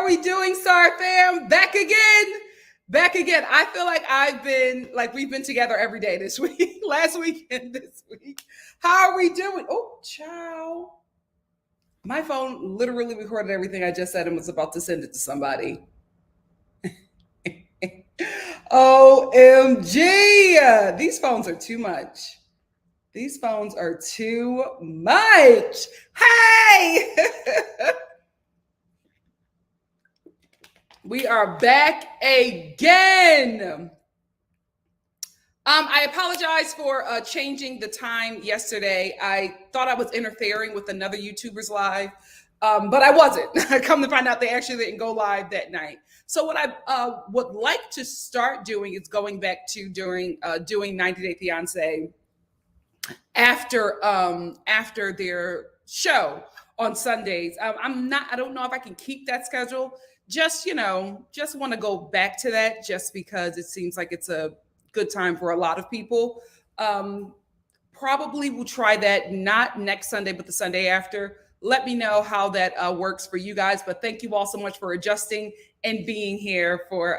are we doing, Star fam? Back again. Back again. I feel like we've been together every day this week, last week and this week. How are we doing? Oh, ciao. My phone literally recorded everything I just said and was about to send it to somebody. OMG. These phones are too much. These phones are too much. Hey! We are back again. I apologize for changing the time yesterday. I thought I was interfering with another YouTuber's live, but I wasn't. Come to find out, they actually didn't go live that night. So what I would like to start doing is going back to doing 90 Day Fiance after their show on Sundays. I don't know if I can keep that schedule. Just want to go back to that just because it seems like it's a good time for a lot of people. Probably will try that not next Sunday, but the Sunday after. Let me know how that works for you guys. But thank you all so much for adjusting and being here for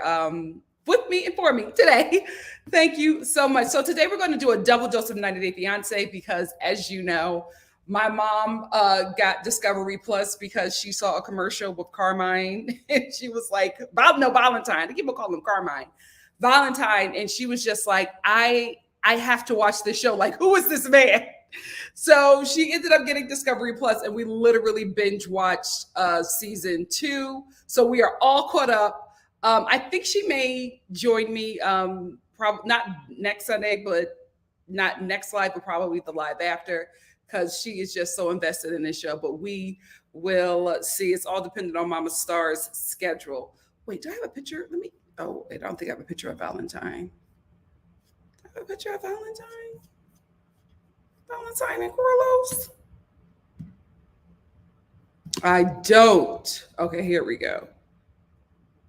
with me and for me today. Thank you so much. So today we're going to do a double dose of 90 Day Fiance because, as you know, my mom got Discovery Plus because she saw a commercial with Carmine, and she was like, Valentine. I keep on calling him Carmine. Valentine, and she was just like, I have to watch this show. Like, who is this man? So she ended up getting Discovery Plus, and we literally binge watched season 2. So we are all caught up. I think she may join me, probably not next Sunday, but not next live, but probably the live after, because she is just so invested in this show. But we will see. It's all dependent on Mama Star's schedule. Wait, do I have a picture? Oh, I don't think I have a picture of Valentine. Do I have a picture of Valentine? Valentine and Carlos? I don't. Okay, here we go.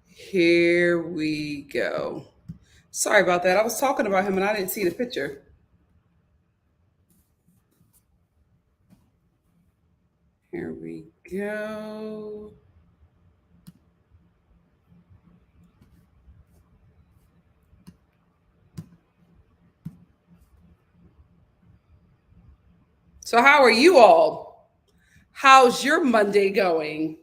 Here we go. Sorry about that. I was talking about him and I didn't see the picture. Here we go. So, how are you all? How's your Monday going?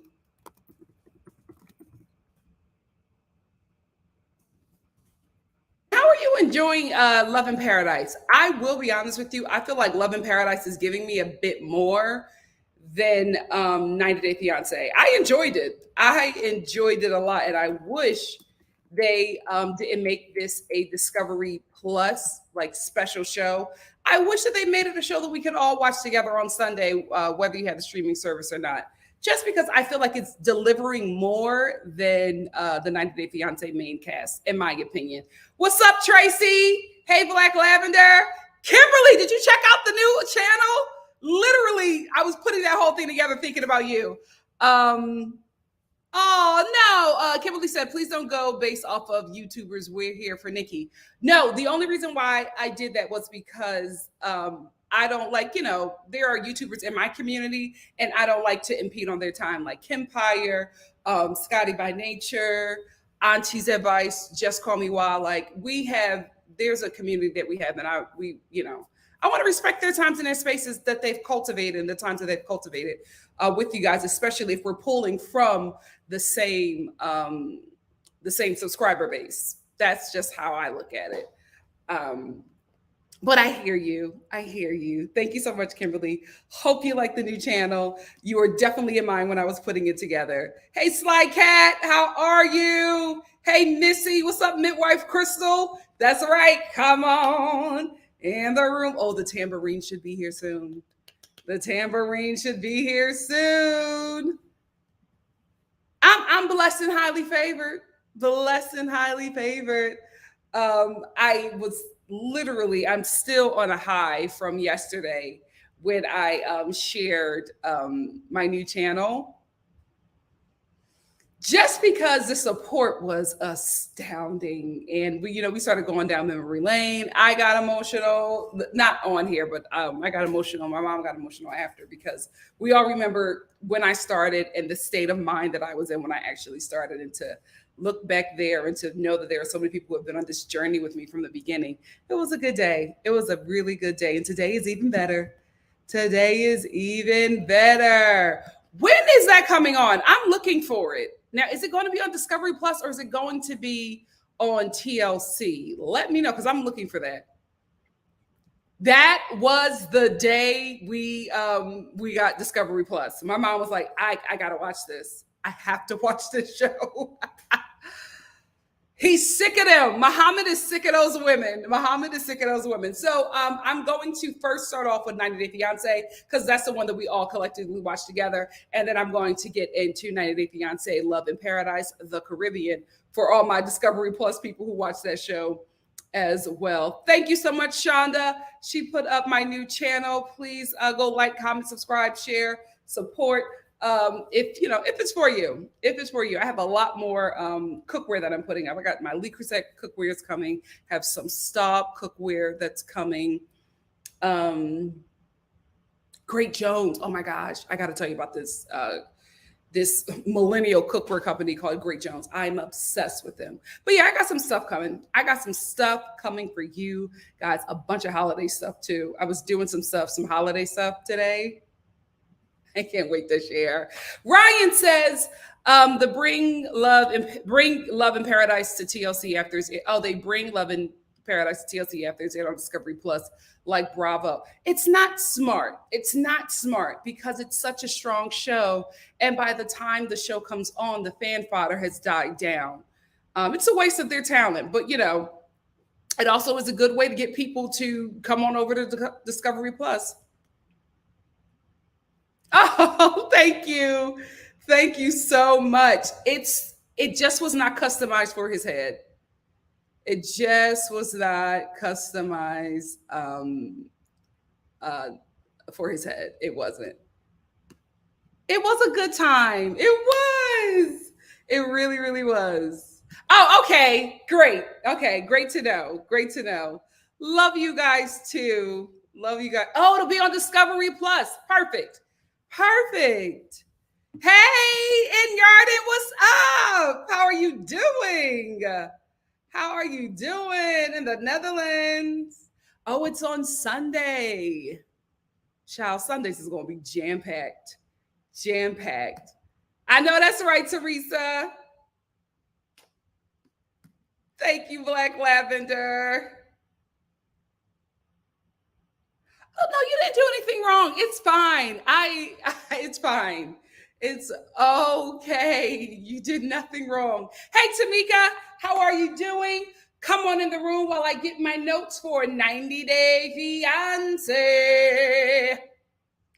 How are you enjoying Love in Paradise? I will be honest with you. I feel like Love in Paradise is giving me a bit more than 90 Day Fiance. I enjoyed it. I enjoyed it a lot, and I wish they didn't make this a Discovery Plus like special show. I wish that they made it a show that we could all watch together on Sunday, whether you have the streaming service or not. Just because I feel like it's delivering more than the 90 Day Fiance main cast, in my opinion. What's up, Tracy? Hey, Black Lavender. Kimberly, did you check out the new channel? Literally, I was putting that whole thing together thinking about you. Oh, no. Kimberly said, please don't go based off of YouTubers. We're here for Nikki. No, the only reason why I did that was because I don't like, there are YouTubers in my community and I don't like to impede on their time, like Kimpire, Scotty by Nature, Auntie's Advice, Just Call Me Wild. Like there's a community that we have and I want to respect their times and their spaces that they've cultivated and the times that they've cultivated with you guys, especially if we're pulling from the same subscriber base. That's just how I look at it. But I hear you. I hear you. Thank you so much, Kimberly. Hope you like the new channel. You were definitely in mind when I was putting it together. Hey, Sly Cat, how are you? Hey, Missy, what's up, Midwife Crystal? That's right. Come on in the room. Oh, the tambourine should be here soon. The tambourine should be here soon. I'm blessed and highly favored. Blessed and highly favored. I'm still on a high from yesterday when I shared my new channel. just because the support was astounding. And we started going down memory lane. I got emotional, not on here, but I got emotional. My mom got emotional after, because we all remember when I started and the state of mind that I was in when I actually started, and to look back there and to know that there are so many people who have been on this journey with me from the beginning. It was a good day. It was a really good day. And today is even better. Today is even better. When is that coming on? I'm looking for it. Now, is it going to be on Discovery Plus, or is it going to be on TLC? Let me know, because I'm looking for that. That was the day we got Discovery Plus. My mom was like, I gotta watch this. I have to watch this show. He's sick of them. Muhammad is sick of those women. Muhammad is sick of those women. So I'm going to first start off with 90 Day Fiance, because that's the one that we all collectively watch together. And then I'm going to get into 90 Day Fiance, Love in Paradise, the Caribbean, for all my Discovery Plus people who watch that show as well. Thank you so much, Shonda. She put up my new channel. Please go like, comment, subscribe, share, support. If it's for you, I have a lot more cookware that I'm putting up. I got my Le Creuset cookware is coming. Have some Staub cookware that's coming. Great Jones. Oh my gosh, I got to tell you about this. This millennial cookware company called Great Jones. I'm obsessed with them. But yeah, I got some stuff coming. I got some stuff coming for you guys. A bunch of holiday stuff too. I was doing some holiday stuff today. I can't wait to share. Ryan says, the bring love in paradise to TLC after they bring Love in Paradise to TLC after it's aired on Discovery Plus, like Bravo. It's not smart. It's not smart, because it's such a strong show, and by the time the show comes on, the fan fodder has died down. It's a waste of their talent, but it also is a good way to get people to come on over to Discovery Plus. Oh, thank you. Thank you so much. It just was not customized for his head. It just was not customized for his head. It wasn't. It was a good time. It was. It really, really was. Oh, okay. Great. Okay. Great to know. Great to know. Love you guys too. Love you guys. Oh, it'll be on Discovery Plus. Perfect. Perfect. Hey, in Yarden, what's up? How are you doing? How are you doing in the Netherlands? Oh, it's on Sunday. Child, Sundays is going to be jam-packed. Jam-packed. I know that's right, Teresa. Thank you, Black Lavender. Oh, no, you didn't do anything wrong. It's fine. It's fine. It's okay. You did nothing wrong. Hey, Tamika, how are you doing? Come on in the room while I get my notes for 90 Day Fiance.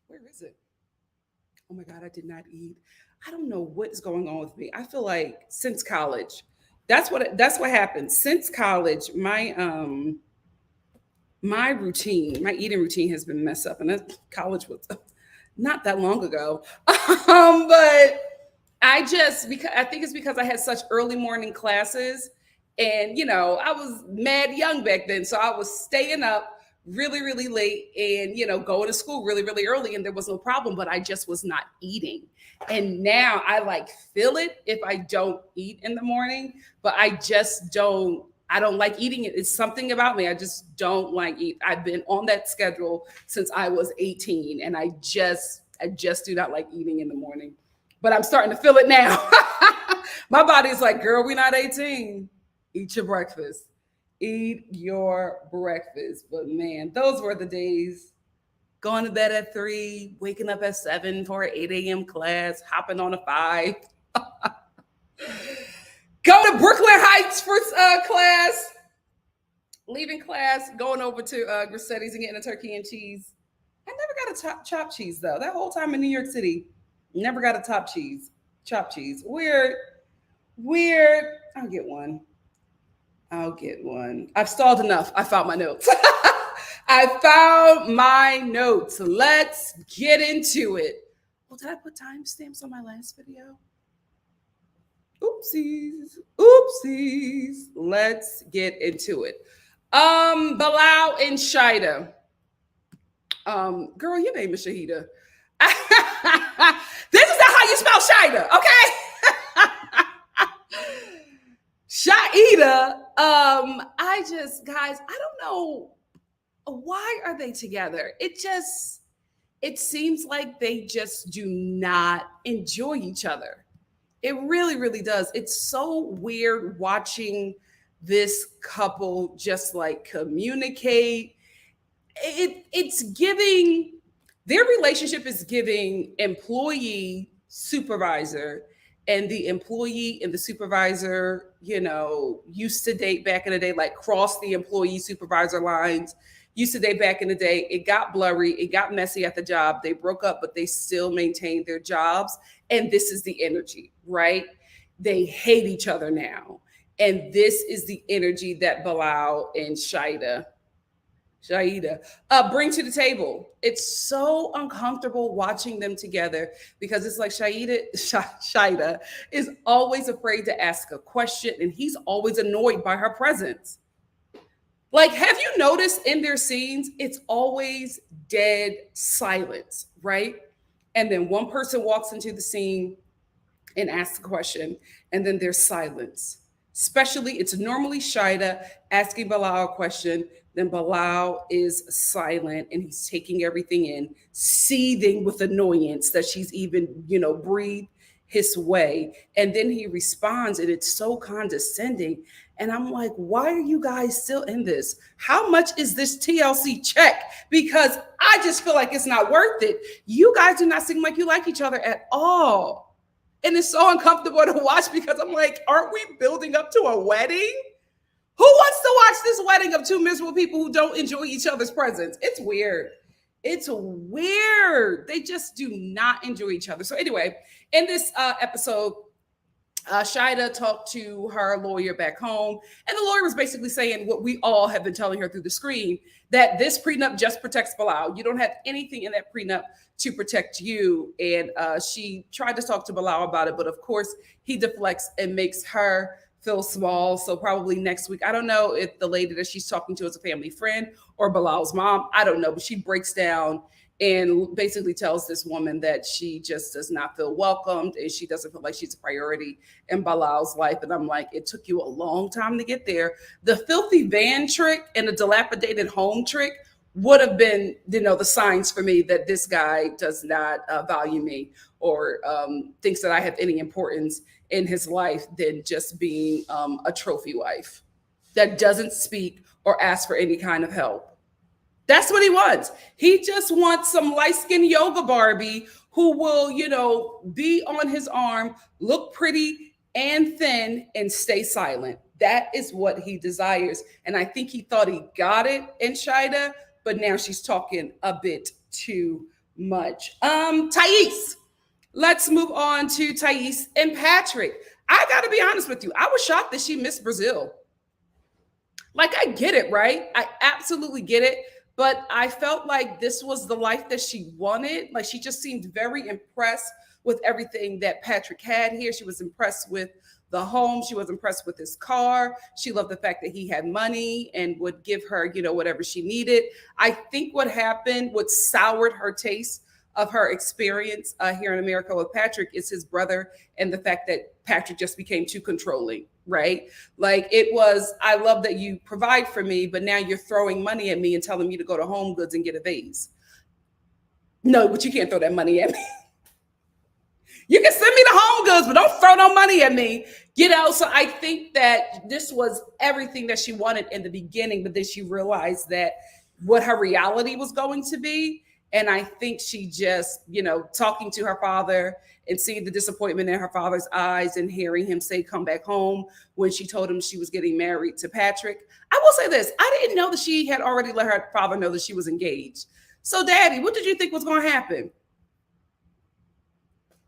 Where is it? Oh my God, I did not eat. I don't know what is going on with me. I feel like since college, that's what happened. Since college, my eating routine has been messed up, and that college was not that long ago. But because I think it's because I had such early morning classes, and I was mad young back then, so I was staying up really, really late, and going to school really, really early, and there was no problem, but I just was not eating. And now I feel it if I don't eat in the morning, but I don't like eating it. It's something about me. I just don't like eat. I've been on that schedule since I was 18, and I just do not like eating in the morning. But I'm starting to feel it now. My body's like, girl, we're not 18. Eat your breakfast. Eat your breakfast. But man, those were the days. Going to bed at 3, waking up at 7 for an 8 a.m. class, hopping on a 5. Go to Brooklyn Heights for class. Leaving class, going over to Grissetti's and getting a turkey and cheese. I never got a chopped cheese though. That whole time in New York City, never got a chopped cheese. Weird. I'll get one. I've stalled enough. I found my notes. Let's get into it. Well, did I put timestamps on my last video? Oopsies. Oopsies. Let's get into it. Bilal and Shida. Girl, your name is Shahida. This is not how you spell Shida, okay? Shaida. I just, guys, I don't know why are they together. It seems like they just do not enjoy each other. It really, really does. It's so weird watching this couple just like communicate. It's giving, their relationship is giving employee supervisor, and the employee and the supervisor, used to date back in the day, like cross the employee supervisor lines. Used to date back in the day. It got blurry, it got messy at the job. They broke up, but they still maintained their jobs. And this is the energy, right? They hate each other now. And this is the energy that Bilal and Shaida bring to the table. It's so uncomfortable watching them together because it's like Shaida is always afraid to ask a question, and he's always annoyed by her presence. Like, have you noticed in their scenes, it's always dead silence, right? And then one person walks into the scene and asks a question, and then there's silence. Especially, it's normally Shida asking Bilal a question, then Bilal is silent and he's taking everything in, seething with annoyance that she's even, breathed his way. And then he responds, and it's so condescending. And I'm like, why are you guys still in this? How much is this TLC check? Because I just feel like it's not worth it. You guys do not seem like you like each other at all. And it's so uncomfortable to watch because I'm like, aren't we building up to a wedding? Who wants to watch this wedding of two miserable people who don't enjoy each other's presence? It's weird. It's weird. They just do not enjoy each other. So anyway, in this episode, Shida talked to her lawyer back home, and the lawyer was basically saying what we all have been telling her through the screen, that this prenup just protects Bilal. You don't have anything in that prenup to protect you. And she tried to talk to Bilal about it, but of course he deflects and makes her feel small. So probably next week, I don't know if the lady that she's talking to is a family friend or Bilal's mom. I don't know, but she breaks down and basically tells this woman that she just does not feel welcomed and she doesn't feel like she's a priority in Bilal's life. And I'm like, it took you a long time to get there. The filthy van trick and the dilapidated home trick would have been, the signs for me that this guy does not value me or thinks that I have any importance in his life than just being a trophy wife that doesn't speak or ask for any kind of help. That's what he wants. He just wants some light-skinned yoga Barbie who will, be on his arm, look pretty and thin, and stay silent. That is what he desires. And I think he thought he got it in Shida, but now she's talking a bit too much. Thais. Let's move on to Thais and Patrick. I got to be honest with you. I was shocked that she missed Brazil. Like, I get it, right? I absolutely get it. But I felt like this was the life that she wanted. Like, she just seemed very impressed with everything that Patrick had here. She was impressed with the home. She was impressed with his car. She loved the fact that he had money and would give her, whatever she needed. I think what happened, what soured her taste of her experience here in America with Patrick is his brother and the fact that Patrick just became too controlling, right? Like, it was, I love that you provide for me, but now you're throwing money at me and telling me to go to Home Goods and get a vase. No, but you can't throw that money at me. You can send me to Home Goods, but don't throw no money at me. So I think that this was everything that she wanted in the beginning, but then she realized that what her reality was going to be. And I think she just, talking to her father and seeing the disappointment in her father's eyes and hearing him say, come back home when she told him she was getting married to Patrick. I will say this. I didn't know that she had already let her father know that she was engaged. So, Daddy, what did you think was going to happen?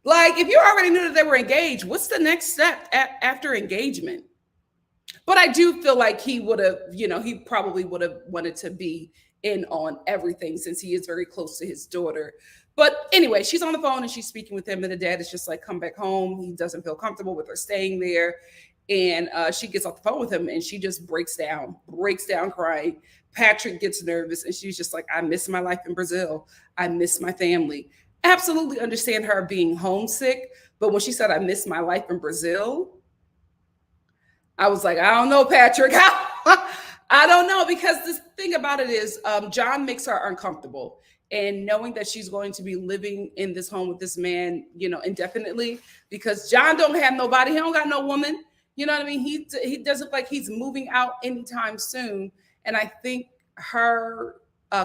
Like, if you already knew that they were engaged, what's the next step after engagement? But I do feel like he would have, he probably would have wanted to be in on everything since he is very close to his daughter. But anyway, she's on the phone and she's speaking with him, and the dad is just like, come back home. He doesn't feel comfortable with her staying there. And she gets off the phone with him and she just breaks down crying. Patrick gets nervous and she's just like, I miss my life in Brazil. I miss my family. Absolutely understand her being homesick. But when she said, I miss my life in Brazil, I was like, I don't know, Patrick. I don't know, because the thing about it is John makes her uncomfortable. And knowing that she's going to be living in this home with this man, indefinitely, because John don't have nobody. He don't got no woman. You know what I mean? He doesn't look like he's moving out anytime soon. And I think her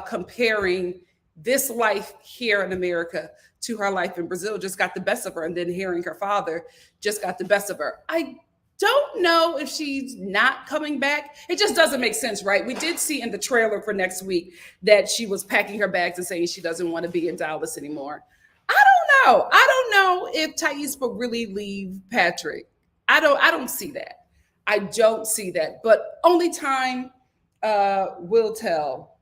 comparing this life here in America to her life in Brazil just got the best of her. And then hearing her father just got the best of her. I don't know if she's not coming back. It just doesn't make sense, right? We did see in the trailer for next week that she was packing her bags and saying she doesn't want to be in Dallas anymore. I don't know if Thais will really leave Patrick. I don't see that. I don't see that. But only time will tell.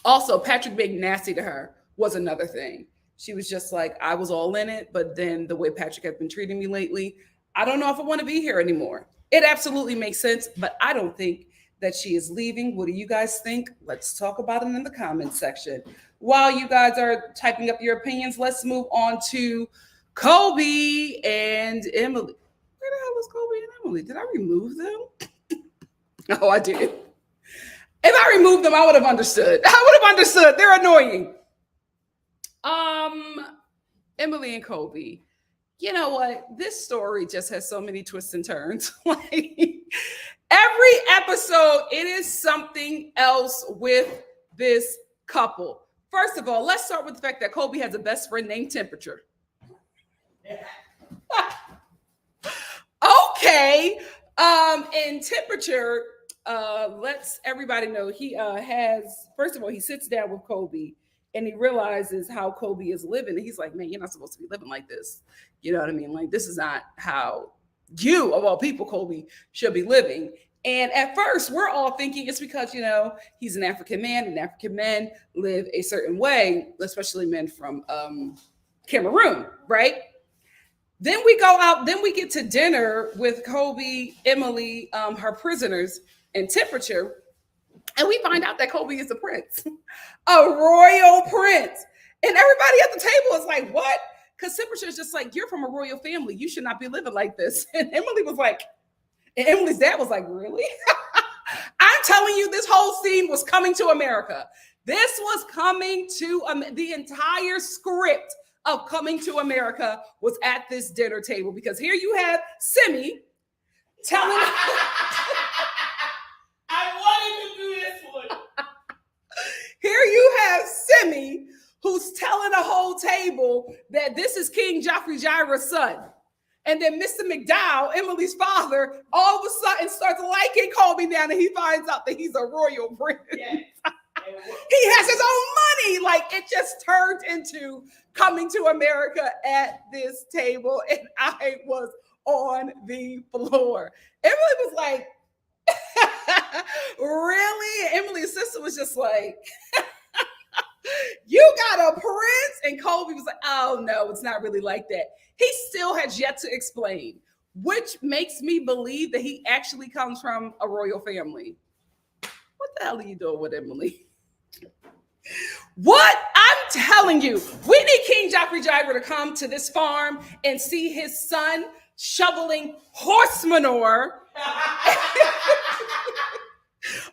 Also, Patrick being nasty to her was another thing. She was just like, I was all in it, but then the way Patrick has been treating me lately, I don't know if I want to be here anymore. It absolutely makes sense, but I don't think that she is leaving. What do you guys think? Let's talk about it in the comments section. While you guys are typing up your opinions, let's move on to Kobe and Emily. Where the hell was Kobe and Emily? Did I remove them? Oh, I did. If I removed them, I would have understood. They're annoying. Emily and Kobe. You know what? This story just has so many twists and turns. Like every episode, it is something else with this couple. First of all, let's start with the fact that Kobe has a best friend named Temperature. Okay. And Temperature, lets everybody know he first of all, he sits down with Kobe and he realizes how Kobe is living. And he's like, man, you're not supposed to be living like this. You know what I mean? Like, this is not how you, of all people, Kobe, should be living. And at first, we're all thinking it's because, he's an African man, and African men live a certain way, especially men from Cameroon, right? Then we go out, then we get to dinner with Kobe, Emily, her prisoners, and Temperature. And we find out that Kobe is a prince, a royal prince. And everybody at the table is like, what? Because Temperature is just like, you're from a royal family. You should not be living like this. And Emily's dad was like, really? I'm telling you, this whole scene was coming to America. This was coming to the entire script of Coming to America was at this dinner table, because here you have Simi telling I wanted to do this one. Here you have Simi who's telling the whole table that this is King Joffrey Gyra's son. And then Mr. McDowell, Emily's father, all of a sudden starts liking Kobe now, and he finds out that he's a royal prince. Yes. He has his own money. Like, it just turned into Coming to America at this table, and I was on the floor. Emily was like, really? And Emily's sister was just like, you got a prince? And Kobe was like, oh no, it's not really like that. He still has yet to explain, which makes me believe that he actually comes from a royal family. What the hell are you doing with Emily? What? I'm telling you, we need King Joffrey Gyra to come to this farm and see his son shoveling horse manure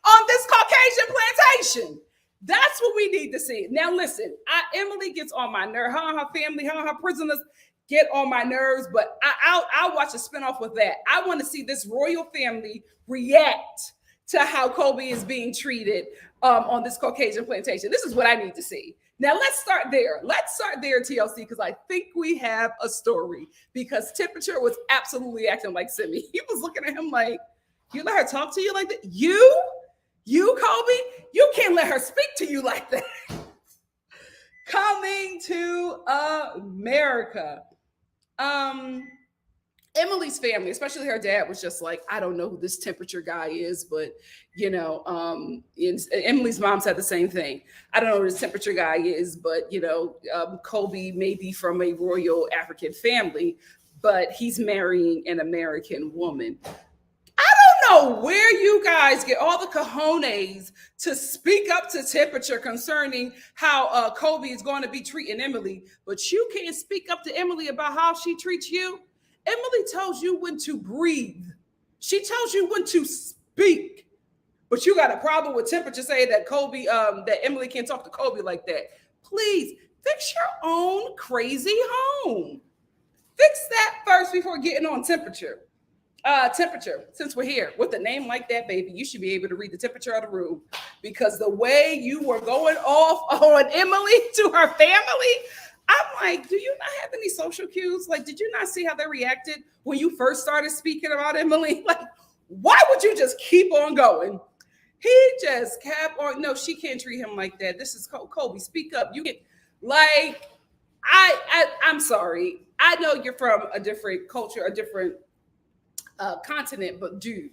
on this Caucasian plantation. That's what we need to see. Now, listen, Emily gets on my nerve. Her and her family, her and her prisoners get on my nerves, but I'll watch a spinoff with that. I want to see this royal family react to how Kobe is being treated on this Caucasian plantation. This is what I need to see. Now, let's start there. TLC, because I think we have a story, because Temperature was absolutely acting like Simi. He was looking at him like, you let her talk to you like that? You, Kobe, you can't let her speak to you like that. Coming to America. Emily's family, especially her dad, was just like, I don't know who this temperature guy is, but Emily's mom said the same thing. I don't know who this temperature guy is, but Kobe may be from a royal African family, but he's marrying an American woman. I don't know where you guys get all the cojones to speak up to temperature concerning how Kobe is going to be treating Emily, but you can't speak up to Emily about how she treats you. Emily tells you when to breathe. She tells you when to speak. But you got a problem with temperature saying that that Emily can't talk to Kobe like that. Please fix your own crazy home. Fix that first before getting on temperature. Temperature, since we're here with a name like that, baby, you should be able to read the temperature of the room, because the way you were going off on Emily to her family, I'm like, do you not have any social cues? Like, did you not see how they reacted when you first started speaking about Emily? Like, why would you just keep on going? He just kept on. No, she can't treat him like that. This is Kobe. Speak up. You get like, I'm sorry. I know you're from a different culture, a different continent, but dude,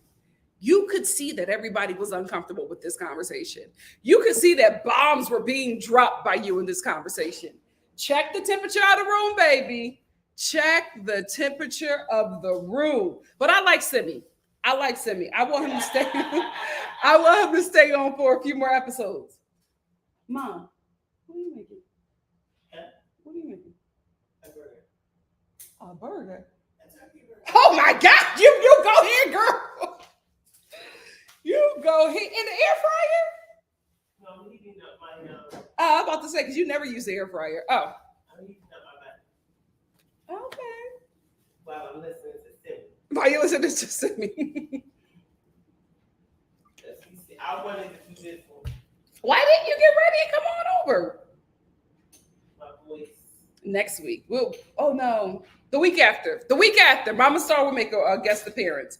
you could see that everybody was uncomfortable with this conversation. You could see that bombs were being dropped by you in this conversation. Check the temperature of the room, baby. Check the temperature of the room. But I like Simi. I want him to stay. I want him to stay on for a few more episodes. Mom, what are you making? What are you making? A burger. A burger? A turkey burger. Oh my God! You go ahead, girl. You go ahead in the air fryer. No, I'm heating up my. I'm about to say, because you never use the air fryer. Oh. I'm heating up my back. Okay. While I'm listening to Simi. While you listen to Simi. I wanted to do this one. Why didn't you get ready and come on over? My voice. Next week. Oh no. The week after. Mama Star will make a guest appearance.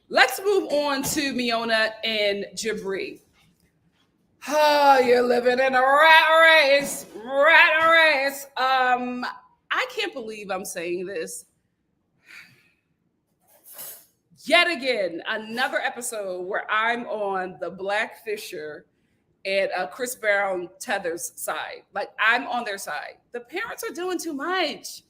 Let's move on to Miona and Jibri. Oh, you're living in a rat race. I can't believe I'm saying this. Yet again, another episode where I'm on the Black Fisher and Chris Brown Tether's side. Like, I'm on their side. The parents are doing too much.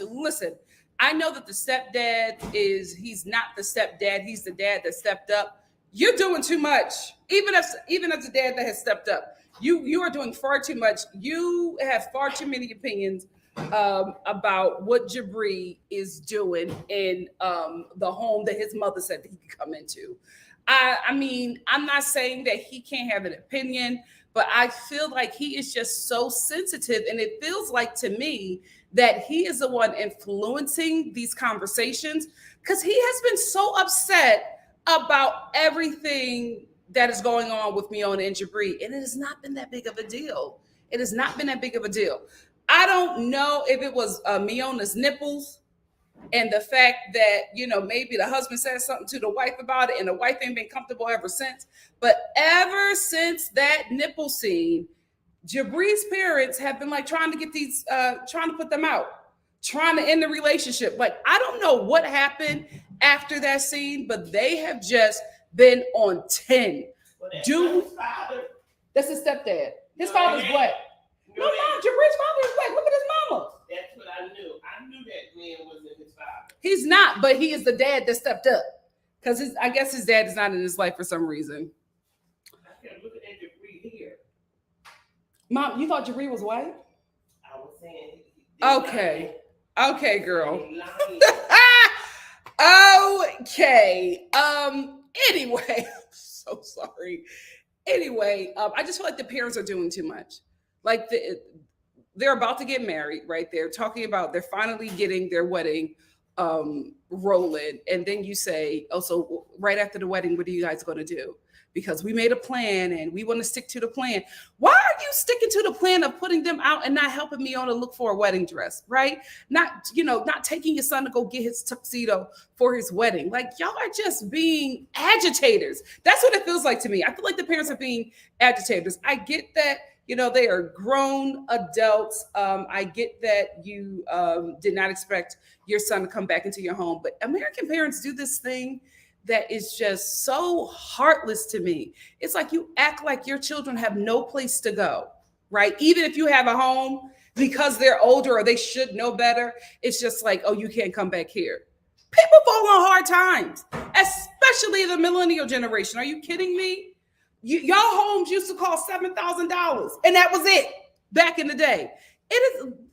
Listen, I know that the stepdad he's not the stepdad. He's the dad that stepped up. You're doing too much. Even as the dad that has stepped up, you are doing far too much. You have far too many opinions about what Jibri is doing in the home that his mother said that he could come into. I mean, I'm not saying that he can't have an opinion, but I feel like he is just so sensitive, and it feels like to me that he is the one influencing these conversations, because he has been so upset about everything that is going on with Miona and Jibri, and it has not been that big of a deal. I don't know if it was Miona's nipples and the fact that, maybe the husband said something to the wife about it and the wife ain't been comfortable ever since. But ever since that nipple scene, Jibri's parents have been like trying to get trying to put them out, trying to end the relationship. Like, I don't know what happened after that scene, but they have just been on 10. Dude, that's his stepdad. His father's black. No, Mom, Jibri's father is black. Look at his mama. That's what I knew. I knew that man wasn't his father. He's not, but he is the dad that stepped up. Because I guess his dad is not in his life for some reason. I kept looking at Jibri here. Mom, you thought Jibri was white? I was saying. Okay, girl. Okay. Anyway, I'm so sorry. Anyway, I just feel like the parents are doing too much. Like, they're about to get married, right? They're talking about they're finally getting their wedding rolling. And then you say, oh, so right after the wedding, what are you guys going to do? Because we made a plan and we want to stick to the plan. Why are you sticking to the plan of putting them out and not helping me on to look for a wedding dress, right? Not taking your son to go get his tuxedo for his wedding. Like, y'all are just being agitators. That's what it feels like to me. I feel like the parents are being agitators. I get that They are grown adults. I get that you did not expect your son to come back into your home, but American parents do this thing that is just so heartless to me. It's like you act like your children have no place to go, right? Even if you have a home, because they're older or they should know better, it's just like, oh, you can't come back here. People fall on hard times, especially the millennial generation. Are you kidding me? Y'all homes used to cost $7,000, and that was it back in the day.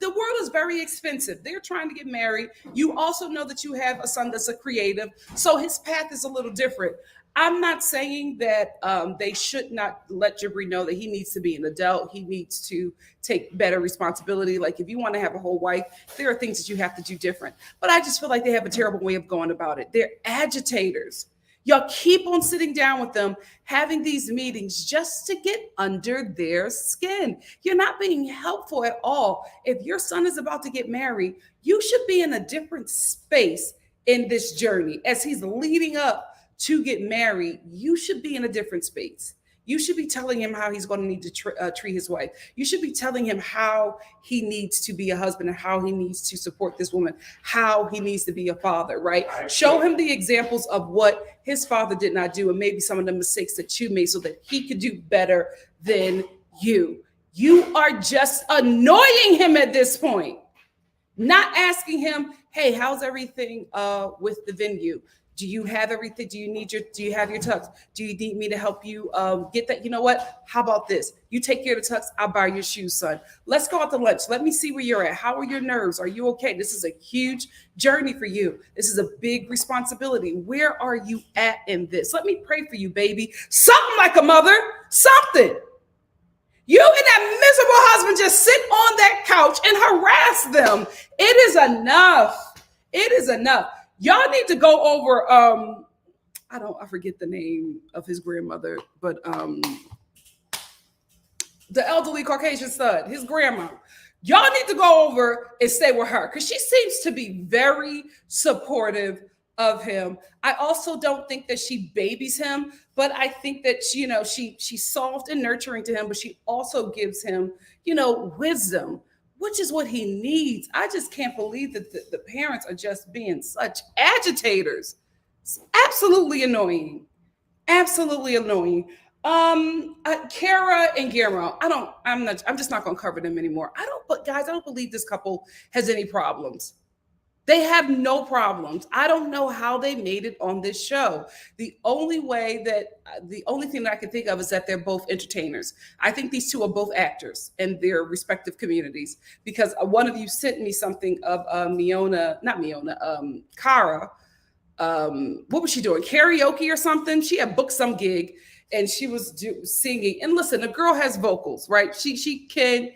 The world is very expensive. They're trying to get married. You also know that you have a son that's a creative, so his path is a little different. I'm not saying that they should not let Jabri know that he needs to be an adult. He needs to take better responsibility. Like if you want to have a whole wife, there are things that you have to do different. But I just feel like they have a terrible way of going about it. They're agitators. Y'all keep on sitting down with them, having these meetings just to get under their skin. You're not being helpful at all. If your son is about to get married, you should be in a different space in this journey. As he's leading up to get married, you should be in a different space. You should be telling him how he's going to need to treat his wife. You should be telling him how he needs to be a husband and how he needs to support this woman, how he needs to be a father, right? Show him the examples of what his father did not do and maybe some of the mistakes that you made so that he could do better than you. You are just annoying him at this point. Not asking him, hey, how's everything with the venue? Do you have everything? Do you have your tux? Do you need me to help you get that? You know what? How about this? You take care of the tux. I'll buy your shoes, son. Let's go out to lunch. Let me see where you're at. How are your nerves? Are you okay? This is a huge journey for you. This is a big responsibility. Where are you at in this? Let me pray for you, baby. Something like a mother. Something. You and that miserable husband just sit on that couch and harass them. It is enough. It is enough. Y'all need to go over, I forget the name of his grandmother, but the elderly Caucasian son, his grandma. Y'all need to go over and stay with her because she seems to be very supportive of him. I also don't think that she babies him, but I think that she's soft and nurturing to him, but she also gives him, wisdom, which is what he needs. I just can't believe that the parents are just being such agitators. It's absolutely annoying. Absolutely annoying. Kara and Guillermo, I'm just not gonna cover them anymore. But guys, I don't believe this couple has any problems. They have no problems. I don't know how they made it on this show. The only thing that I can think of is that they're both entertainers. I think these two are both actors in their respective communities because one of you sent me something of Kara. What was she doing? Karaoke or something? She had booked some gig and she was singing. And listen, the girl has vocals, right? She can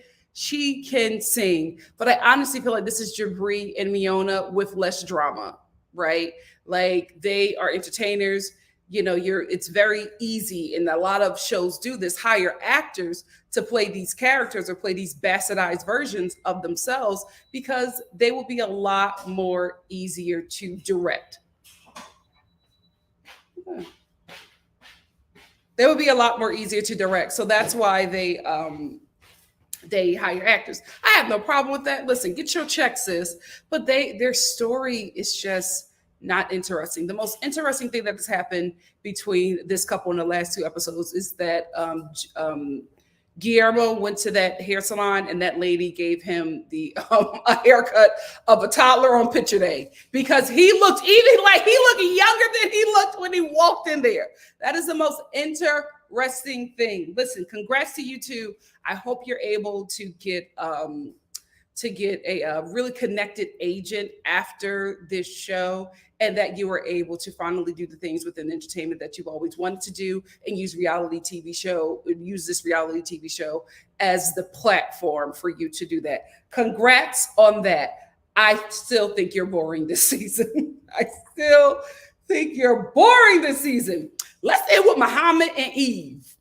sing, but I honestly feel like this is Jabri and Miona with less drama, right? Like they are entertainers. It's very easy, and a lot of shows do this, hire actors to play these characters or play these bastardized versions of themselves because they will be a lot more easier to direct. They would be a lot more easier to direct. So that's why they hire actors. I have no problem with that. Listen, get your check, sis. But their story is just not interesting. The most interesting thing that has happened between this couple in the last two episodes is that Guillermo went to that hair salon and that lady gave him a haircut of a toddler on picture day because he looked younger than he looked when he walked in there. That is the most interesting thing. Listen, congrats to you two. I hope you're able to get a really connected agent after this show and that you were able to finally do the things within entertainment that you've always wanted to do and use this reality TV show as the platform for you to do that. Congrats on that. I still think you're boring this season. Let's end with Muhammad and Eve.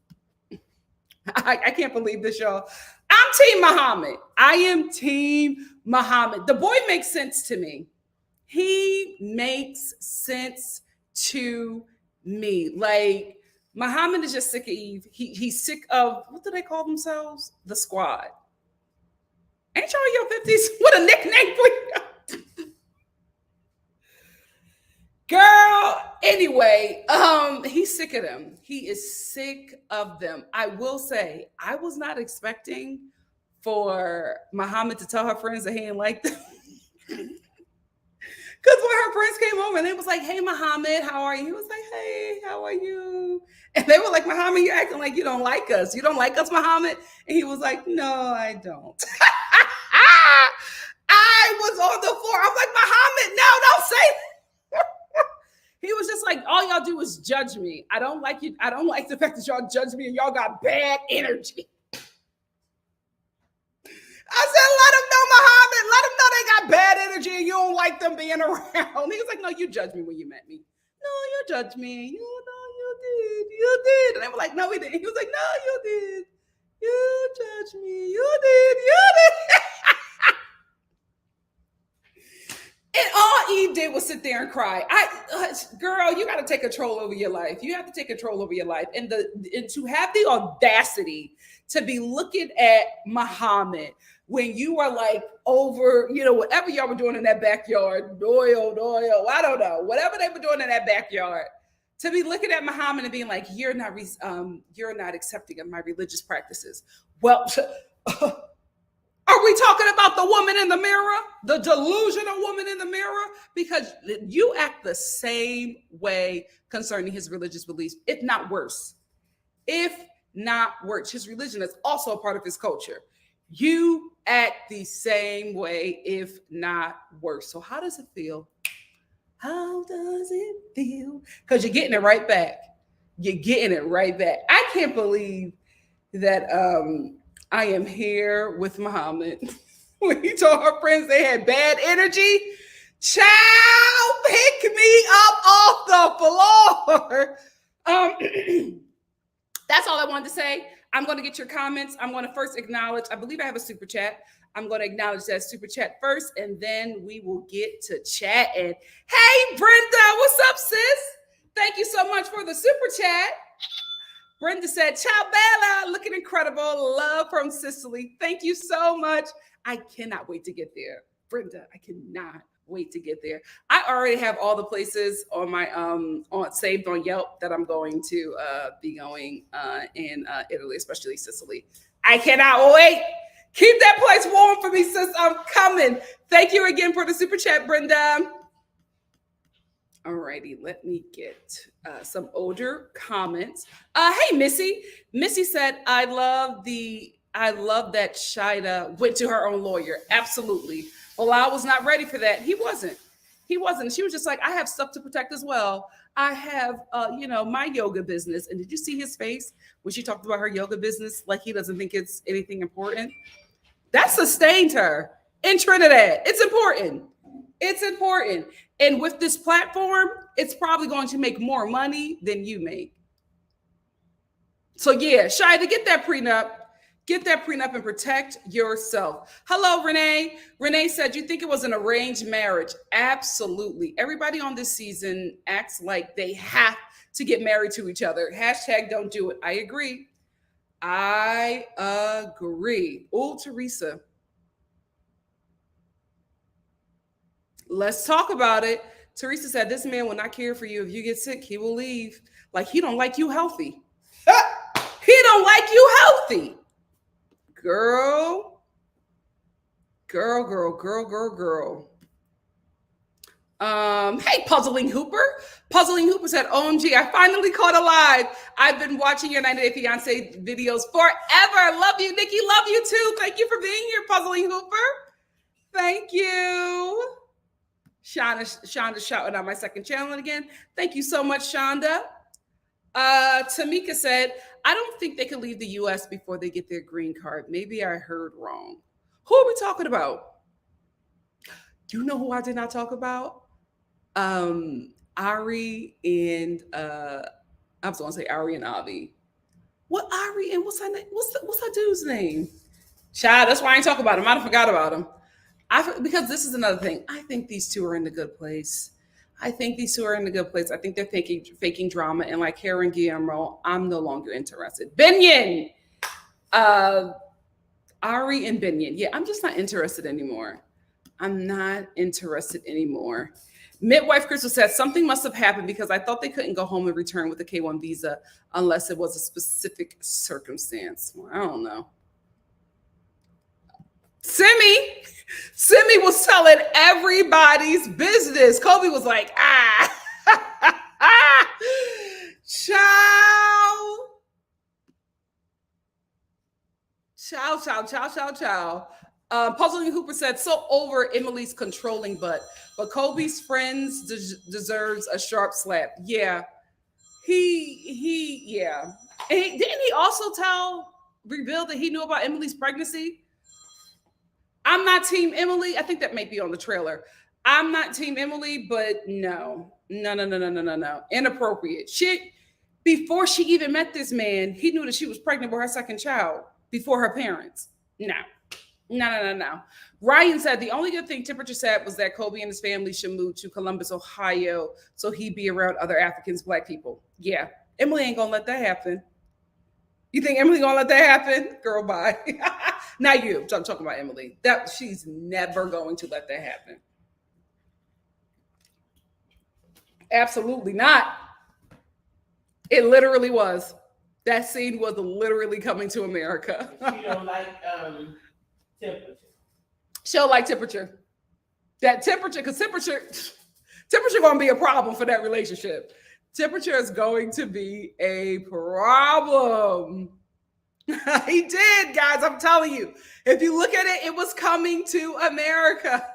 I can't believe this, y'all. I'm Team Muhammad. I am Team Muhammad. The boy makes sense to me. He makes sense to me. Like, Muhammad is just sick of Eve. He's sick of, what do they call themselves? The squad. Ain't y'all in your 50s? What a nickname for you. Girl, anyway, he's sick of them. He is sick of them. I will say, I was not expecting for Muhammad to tell her friends that he didn't like them. Because when her friends came over and they was like, hey, Muhammad, how are you? He was like, hey, how are you? And they were like, Muhammad, you're acting like you don't like us. You don't like us, Muhammad? And he was like, no, I don't. I was on the floor. I'm like, Muhammad, no, don't say that. He was just like, all y'all do is judge me. I don't like you. I don't like the fact that y'all judge me and y'all got bad energy. I said, let them know, Muhammad. Let them know they got bad energy and you don't like them being around. He was like, no, you judged me when you met me. No, you judged me. You did. You did. And they were like, no, we didn't. He was like, no, you did. You judged me. You did. You did. And all Eve did was sit there and cry. Girl, you got to take control over your life. You have to take control over your life. And to have the audacity to be looking at Muhammad when you are like over, whatever y'all were doing in that backyard, doyle, I don't know, whatever they were doing in that backyard, to be looking at Muhammad and being like, you're not accepting of my religious practices. Well, are we talking about the woman in the mirror? The delusional woman in the mirror? Because you act the same way concerning his religious beliefs, if not worse. If not worse. His religion is also a part of his culture. You act the same way, if not worse. So how does it feel? How does it feel? Because you're getting it right back. You're getting it right back. I can't believe that I am here with Muhammad. When he told her friends they had bad energy, child, pick me up off the floor. That's all I wanted to say. I'm going to get your comments. I'm going to first acknowledge, I believe I have a super chat. I'm going to acknowledge that super chat first, and then we will get to chatting. Hey, Brenda, what's up, sis? Thank you so much for the super chat. Brenda said, ciao, Bella, looking incredible. Love from Sicily. Thank you so much. I cannot wait to get there. Brenda, I cannot wait to get there. I already have all the places on my saved on Yelp that I'm going to be going in Italy, especially Sicily. I cannot wait. Keep that place warm for me, sis. I'm coming. Thank you again for the super chat, Brenda. All righty, let me get some older comments. Hey, Missy. Missy said, I love that Shida went to her own lawyer. Absolutely. Well, I was not ready for that. He wasn't. She was just like, I have stuff to protect as well. I have, my yoga business. And did you see his face when she talked about her yoga business? Like he doesn't think it's anything important. That sustained her in Trinidad. It's important. It's important. And with this platform, it's probably going to make more money than you make. So yeah, Shida, get that prenup. Get that prenup and protect yourself. Hello, Renee. Renee said, you think it was an arranged marriage? Absolutely. Everybody on this season acts like they have to get married to each other. Hashtag don't do it. I agree. Oh, Teresa. Let's talk about it. Teresa said, this man will not care for you. If you get sick, he will leave. Like he don't like you healthy. He don't like you healthy. Girl. Hey, Puzzling Hooper. Puzzling Hooper said, OMG, I finally caught a live. I've been watching your 90 Day Fiance videos forever. Love you, Nikki. Love you too. Thank you for being here, Puzzling Hooper. Thank you. Shonda shouting out my second channel again. Thank you so much, Shonda. Tamika said, I don't think they can leave the U.S. before they get their green card. Maybe I heard wrong. Who are we talking about? You know who I did not talk about? Ari and I was going to say Ari and Avi. What Ari and what's her name? What's her dude's name? Child, that's why I ain't talking about him. I forgot about him. Because this is another thing. I think these two are in a good place. I think these two are in a good place. I think they're faking drama, and like Karen and Guillermo, I'm no longer interested. Binion, Ari and Binion. Yeah, I'm just not interested anymore. I'm not interested anymore. Midwife Crystal said something must have happened because I thought they couldn't go home and return with a K1 visa unless it was a specific circumstance. Well, I don't know. Simi was telling everybody's business. Kobe was like, ciao. Ciao. Puzzling Hooper said, so over Emily's controlling butt, but Kobe's friends deserves a sharp slap. Yeah. Yeah. And didn't he also reveal that he knew about Emily's pregnancy? I'm not team Emily. I think that might be on the trailer. I'm not team Emily, but no. Inappropriate. Before she even met this man, he knew that she was pregnant with her second child before her parents. No. Ryan said the only good thing Temperature said was that Kobe and his family should move to Columbus, Ohio, so he'd be around other Africans, Black people. Yeah, Emily ain't gonna let that happen. You think Emily gonna let that happen? Girl, bye. Not you. I'm talking about Emily. That she's never going to let that happen. Absolutely not. It literally was. That scene was literally Coming to America. She don't like temperature. She don't like temperature. That temperature, because temperature gonna be a problem for that relationship. Temperature is going to be a problem. He did, guys. I'm telling you. If you look at it, it was Coming to America.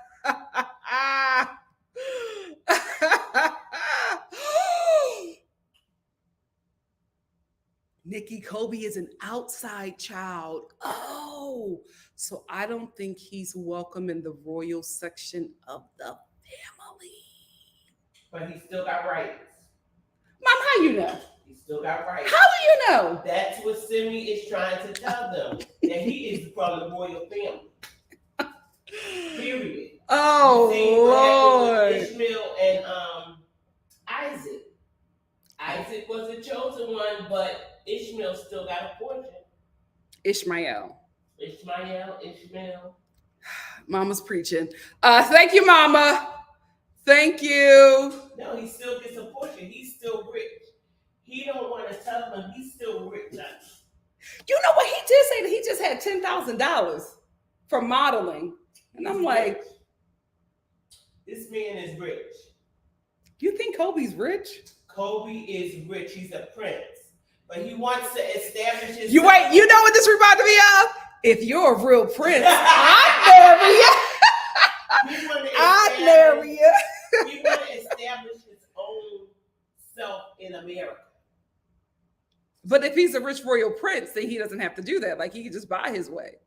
Nikki, Kobe is an outside child. Oh, so I don't think he's welcome in the royal section of the family. But he still got rights. Mom, how you know? He still got rights. How do you know? That's what Simi is trying to tell them. That he is from the royal family. Period. Oh, Lord. Ishmael and Isaac. Isaac was the chosen one, but Ishmael still got a portion. Ishmael. Mama's preaching. Thank you, Mama. Thank you. No, he still gets a portion. He's still rich. He don't want to tell them he's still rich. You know what? He did say that he just had $10,000 for modeling. And I'm like, this man is rich. You think Kobe's rich? Kobe is rich. He's a prince. But he wants to establish his... You know what this reminded me of? If you're a real prince, I'd marry you. I'd marry you. He want to establish his own self in America. But if he's a rich royal prince, then he doesn't have to do that. Like, he can just buy his way.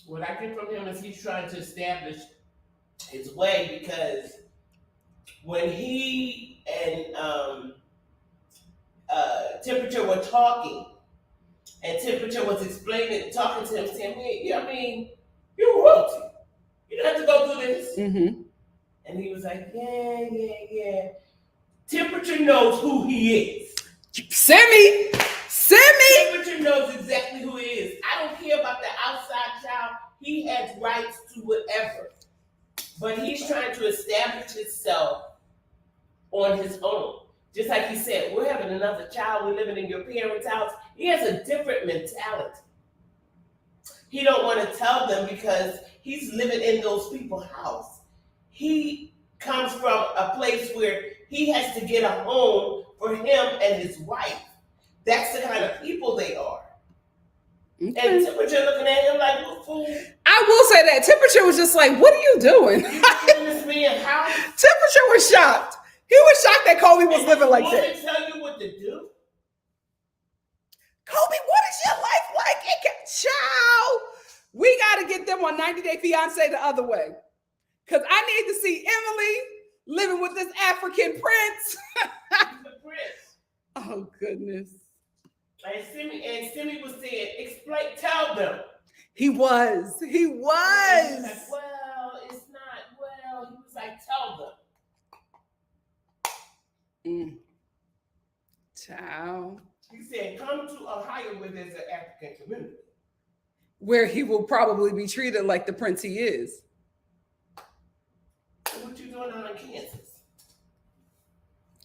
What I get from him is he's trying to establish his way, because when he and Temperature were talking, and Temperature was talking to him, saying, hey, I mean, you're royalty. You don't have to go through this. Mm-hmm. And he was like, yeah. Temperature knows who he is. Simi! Temperature knows exactly who he is. I don't care about the outside child. He has rights to whatever. But he's trying to establish himself on his own. Just like he said, we're having another child. We're living in your parents' house. He has a different mentality. He don't want to tell them because he's living in those people's house. He comes from a place where he has to get a home for him and his wife. That's the kind of people they are. Okay. And Temperature looking at him like a fool. I will say that Temperature was just like, what are you doing? This man, how? Temperature was shocked. He was shocked that Kobe was living like that. He tell you what to do? Kobe, what is your life like? Ciao. We got to get them on 90 Day Fiance the other way. Because I need to see Emily living with this African prince. He's the prince. Oh, goodness. And Simi was saying, tell them. He was. He was like, well, it's not, he was like, tell them. Child. He said, come to Ohio where there's an African community. Where he will probably be treated like the prince he is. So what you doing out in Kansas?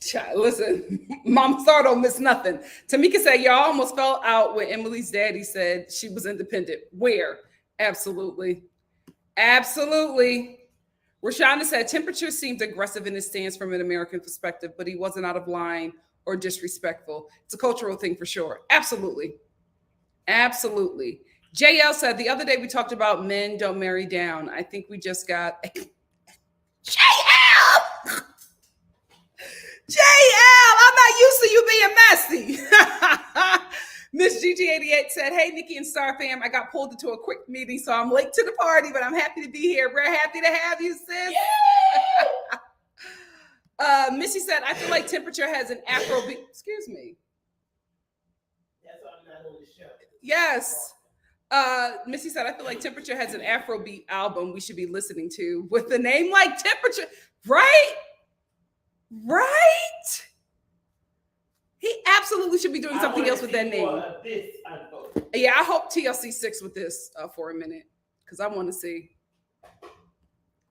Child, listen, Mama Star don't miss nothing. Tamika said, y'all almost fell out when Emily's daddy said she was independent. Where? Absolutely. Absolutely. Rashonda said, temperature seemed aggressive in his stance from an American perspective, but he wasn't out of line or disrespectful. It's a cultural thing for sure. Absolutely. Absolutely. JL said, the other day we talked about men don't marry down. I think we just got... JL! JL, I'm not used to you being messy. Miss GG88 said, hey, Nikki and Star fam, I got pulled into a quick meeting, so I'm late to the party, but I'm happy to be here. We're happy to have you, sis. Missy said, I feel like temperature has an Afrobeat. Excuse me. That's why I'm not on the show. Yes. Missy said, I feel like Temperature has an Afrobeat album we should be listening to with a name like Temperature. Right? Right? He absolutely should be doing something else with that name. Yeah, I hope TLC 6 with this for a minute because I want to see.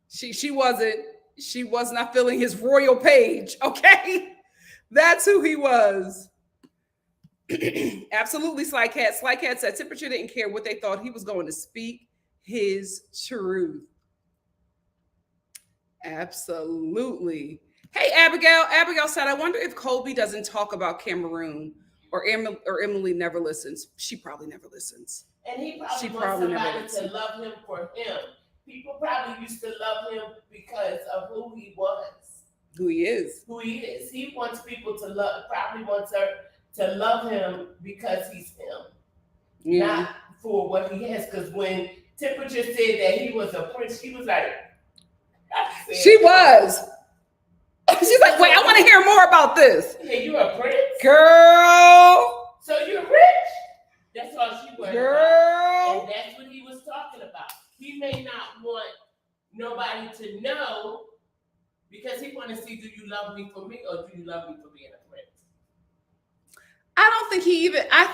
She was not feeling his royal page. Okay, that's who he was. Absolutely, Sly Cat. Sly Cat said Temperature didn't care what they thought. He was going to speak his truth. Absolutely. Hey, Abigail. Abigail said, I wonder if Colby doesn't talk about Cameroon or Emily never listens. She probably never listens. And he probably wants somebody to love him for him. People probably used to love him because of who he was. Who he is. Who he is. He wants people to love, probably wants her to love him because he's him. Yeah. Not for what he has. Because when Temperature said that he was a prince, she was like, she was. She's like, wait, I want to hear more about this. Yeah, you're a prince? Girl. So you're rich? That's all she was. Girl. And that's what he was talking about. He may not want nobody to know because he want to see, do you love me for me or do you love me for being a prince? I don't think he even, I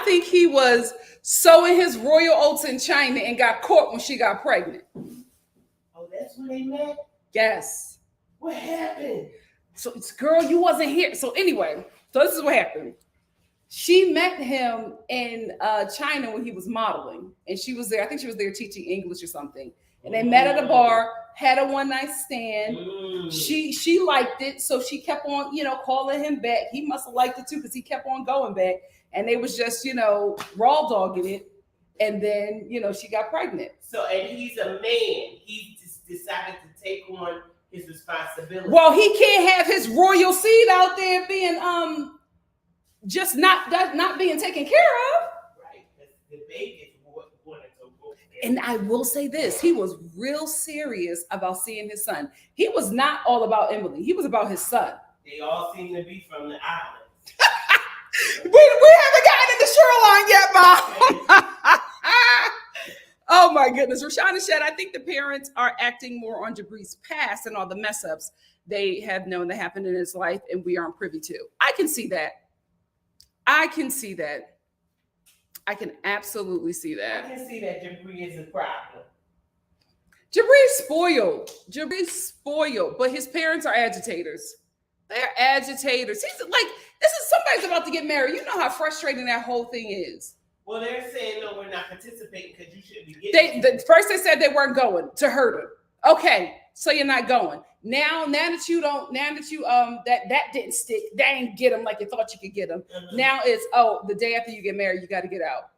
think he was sowing his royal oats in China and got caught when she got pregnant. Oh, that's when they met? Yes. What happened? So it's, girl, you wasn't here. So anyway, so this is what happened. She met him in China when he was modeling, and she was there. I think she was there teaching English or something. And they met at a bar, had a one-night stand. She liked it, so she kept on, calling him back. He must have liked it too, because he kept on going back. And they was just, raw dogging it. And then, she got pregnant. So, and he's a man. He just decided to take on his responsibility. Well, he can't have his royal seed out there being just not being taken care of. Right, because the baby is wanting to go. And I will say this, he was real serious about seeing his son. He was not all about Emily. He was about his son. They all seem to be from the islands. we haven't gotten into Sherlon yet, Mom. Oh my goodness. Rashonda said, I think the parents are acting more on Jabri's past and all the mess ups they have known that happened in his life and we aren't privy to. I can see that. I can absolutely see that. I can see that Jabri is a problem. Jabri's spoiled, but his parents are agitators. They're agitators. He's like, this is somebody's about to get married. You know how frustrating that whole thing is. Well, they're saying, no, we're not participating because you shouldn't be getting First they said they weren't going to hurt her. Okay, so you're not going. Now that didn't stick, that ain't get them like you thought you could get them. Mm-hmm. Now it's, the day after you get married, you got to get out.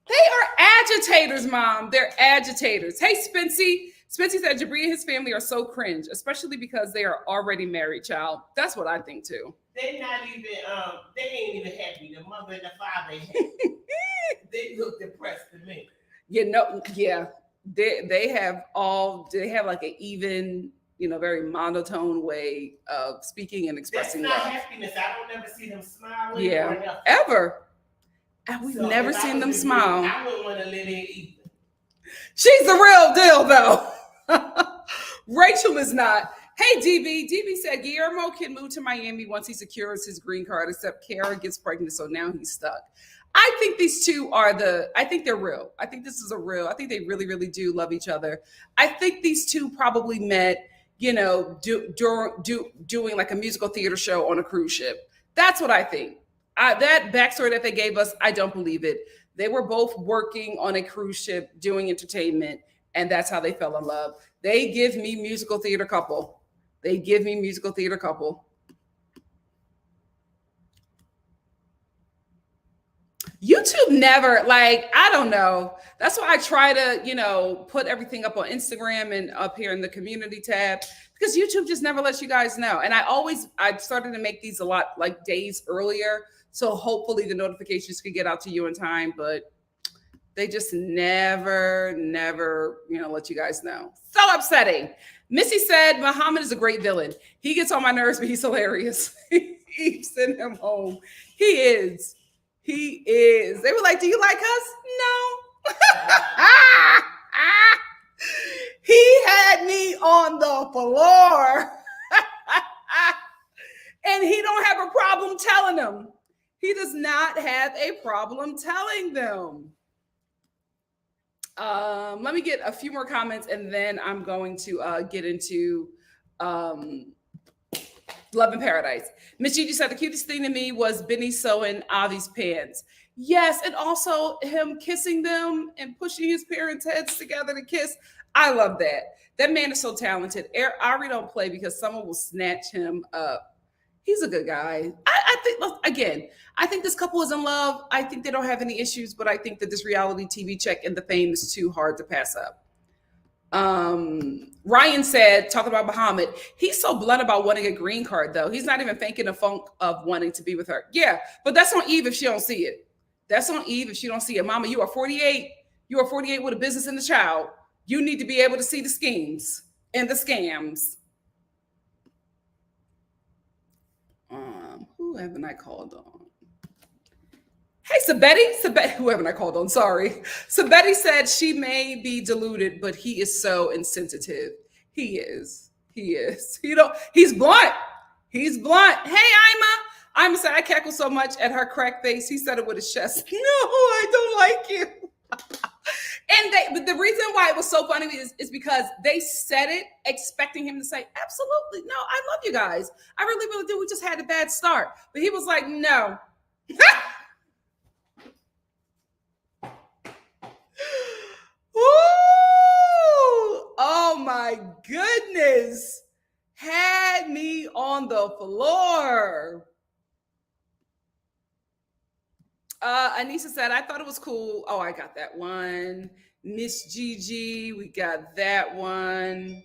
They are agitators, Mom. They're agitators. Hey, Spency. Spency said Jabri and his family are so cringe, especially because they are already married, child. That's what I think too. They're not even, they ain't even happy. The mother and the father ain't happy. They look depressed to me. Yeah. They have like an even, very monotone way of speaking and expressing That's not love. Happiness. I don't ever see them smiling. Yeah, ever. And we've never seen them smile. I wouldn't want to live there either. She's the real deal, though. Rachel is not. Hey, DB. DB said Guillermo can move to Miami once he secures his green card, except Kara gets pregnant, so now he's stuck. I think these two I think they're real. I think this is I think they really, really do love each other. I think these two probably met, doing like a musical theater show on a cruise ship. That's what I think. That backstory that they gave us, I don't believe it. They were both working on a cruise ship doing entertainment, and that's how they fell in love. They give me musical theater couple. They give me musical theater couple. YouTube never, I don't know. That's why I try to, put everything up on Instagram and up here in the community tab, because YouTube just never lets you guys know. And I started to make these a lot like days earlier. So hopefully the notifications can get out to you in time, but they just never, let you guys know. So upsetting. Missy said, Muhammad is a great villain. He gets on my nerves, but he's hilarious. He sent him home. He is. He is. They were like, do you like us? No. He had me on the floor. And he don't have a problem telling them. He does not have a problem telling them. Let me get a few more comments, and then I'm going to get into Love in Paradise. Miss Gigi said the cutest thing to me was Benny sewing Avi's pants. Yes, and also him kissing them and pushing his parents' heads together to kiss. I love that. That man is so talented. Ari don't play because someone will snatch him up. He's a good guy. I think, again, I think this couple is in love. I think they don't have any issues, but I think that this reality TV check and the fame is too hard to pass up. Ryan said, talking about Muhammad, he's so blunt about wanting a green card, though. He's not even faking the funk of wanting to be with her. Yeah, but that's on Eve if she don't see it. That's on Eve if she don't see it. Mama, you are 48. You are 48 with a business and a child. You need to be able to see the schemes and the scams. Who haven't I called on? Hey, Sabetti, who haven't I called on? Sorry. Sabetti said she may be deluded, but he is so insensitive. He is. He's blunt. He's blunt. Hey, Ima said, I cackle so much at her crack face. He said it with his chest. No, I don't like you. But the reason why it was so funny is because they said it expecting him to say, absolutely. No, I love you guys. I really, really do. We just had a bad start. But he was like, no. Oh my goodness. Had me on the floor. Anissa said, I thought it was cool. Oh, I got that one. Miss Gigi, we got that one.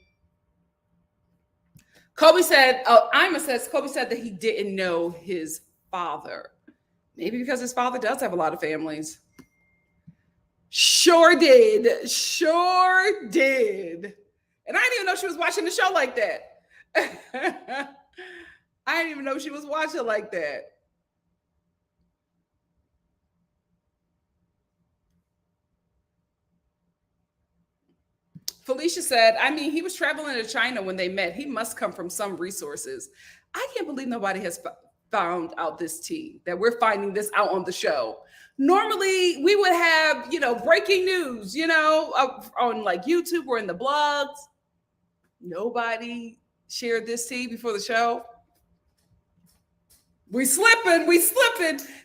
Kobe said, Ima says, Kobe said that he didn't know his father. Maybe because his father does have a lot of families. Sure did. And I didn't even know she was watching the show like that. I didn't even know she was watching like that. Felicia said, I mean, he was traveling to China when they met. He must come from some resources. I can't believe nobody has found out this tea, that we're finding this out on the show. Normally, we would have, breaking news, on like YouTube or in the blogs. Nobody shared this tea before the show. We slipping.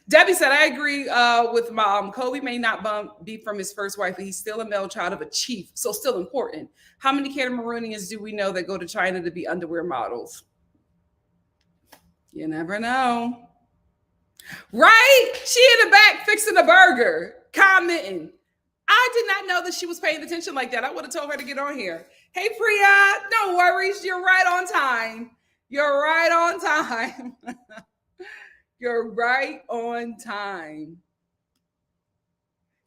Debbie said, I agree with Mom. Kobe may not be from his first wife, but he's still a male child of a chief, so still important. How many Cameroonians do we know that go to China to be underwear models? You never know. Right? She in the back fixing a burger, commenting. I did not know that she was paying attention like that. I would have told her to get on here. Hey, Priya, no worries. You're right on time. You're right on time. You're right on time.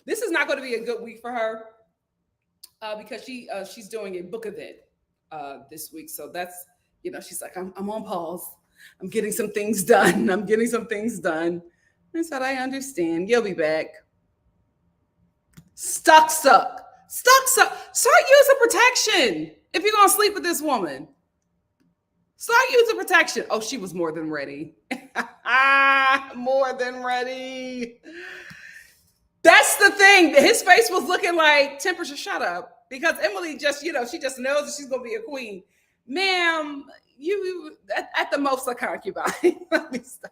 This is not going to be a good week for her because she's doing a book event this week. So that's, she's like, I'm on pause. I'm getting some things done. I said, I understand. You'll be back. Stuck. Start using protection if you're going to sleep with this woman. Start using protection. Oh, she was more than ready. More than ready. That's the thing. His face was looking like, temperature, shut up. Because Emily just, she just knows that she's going to be a queen. Ma'am, you at the most a concubine. Let me stop.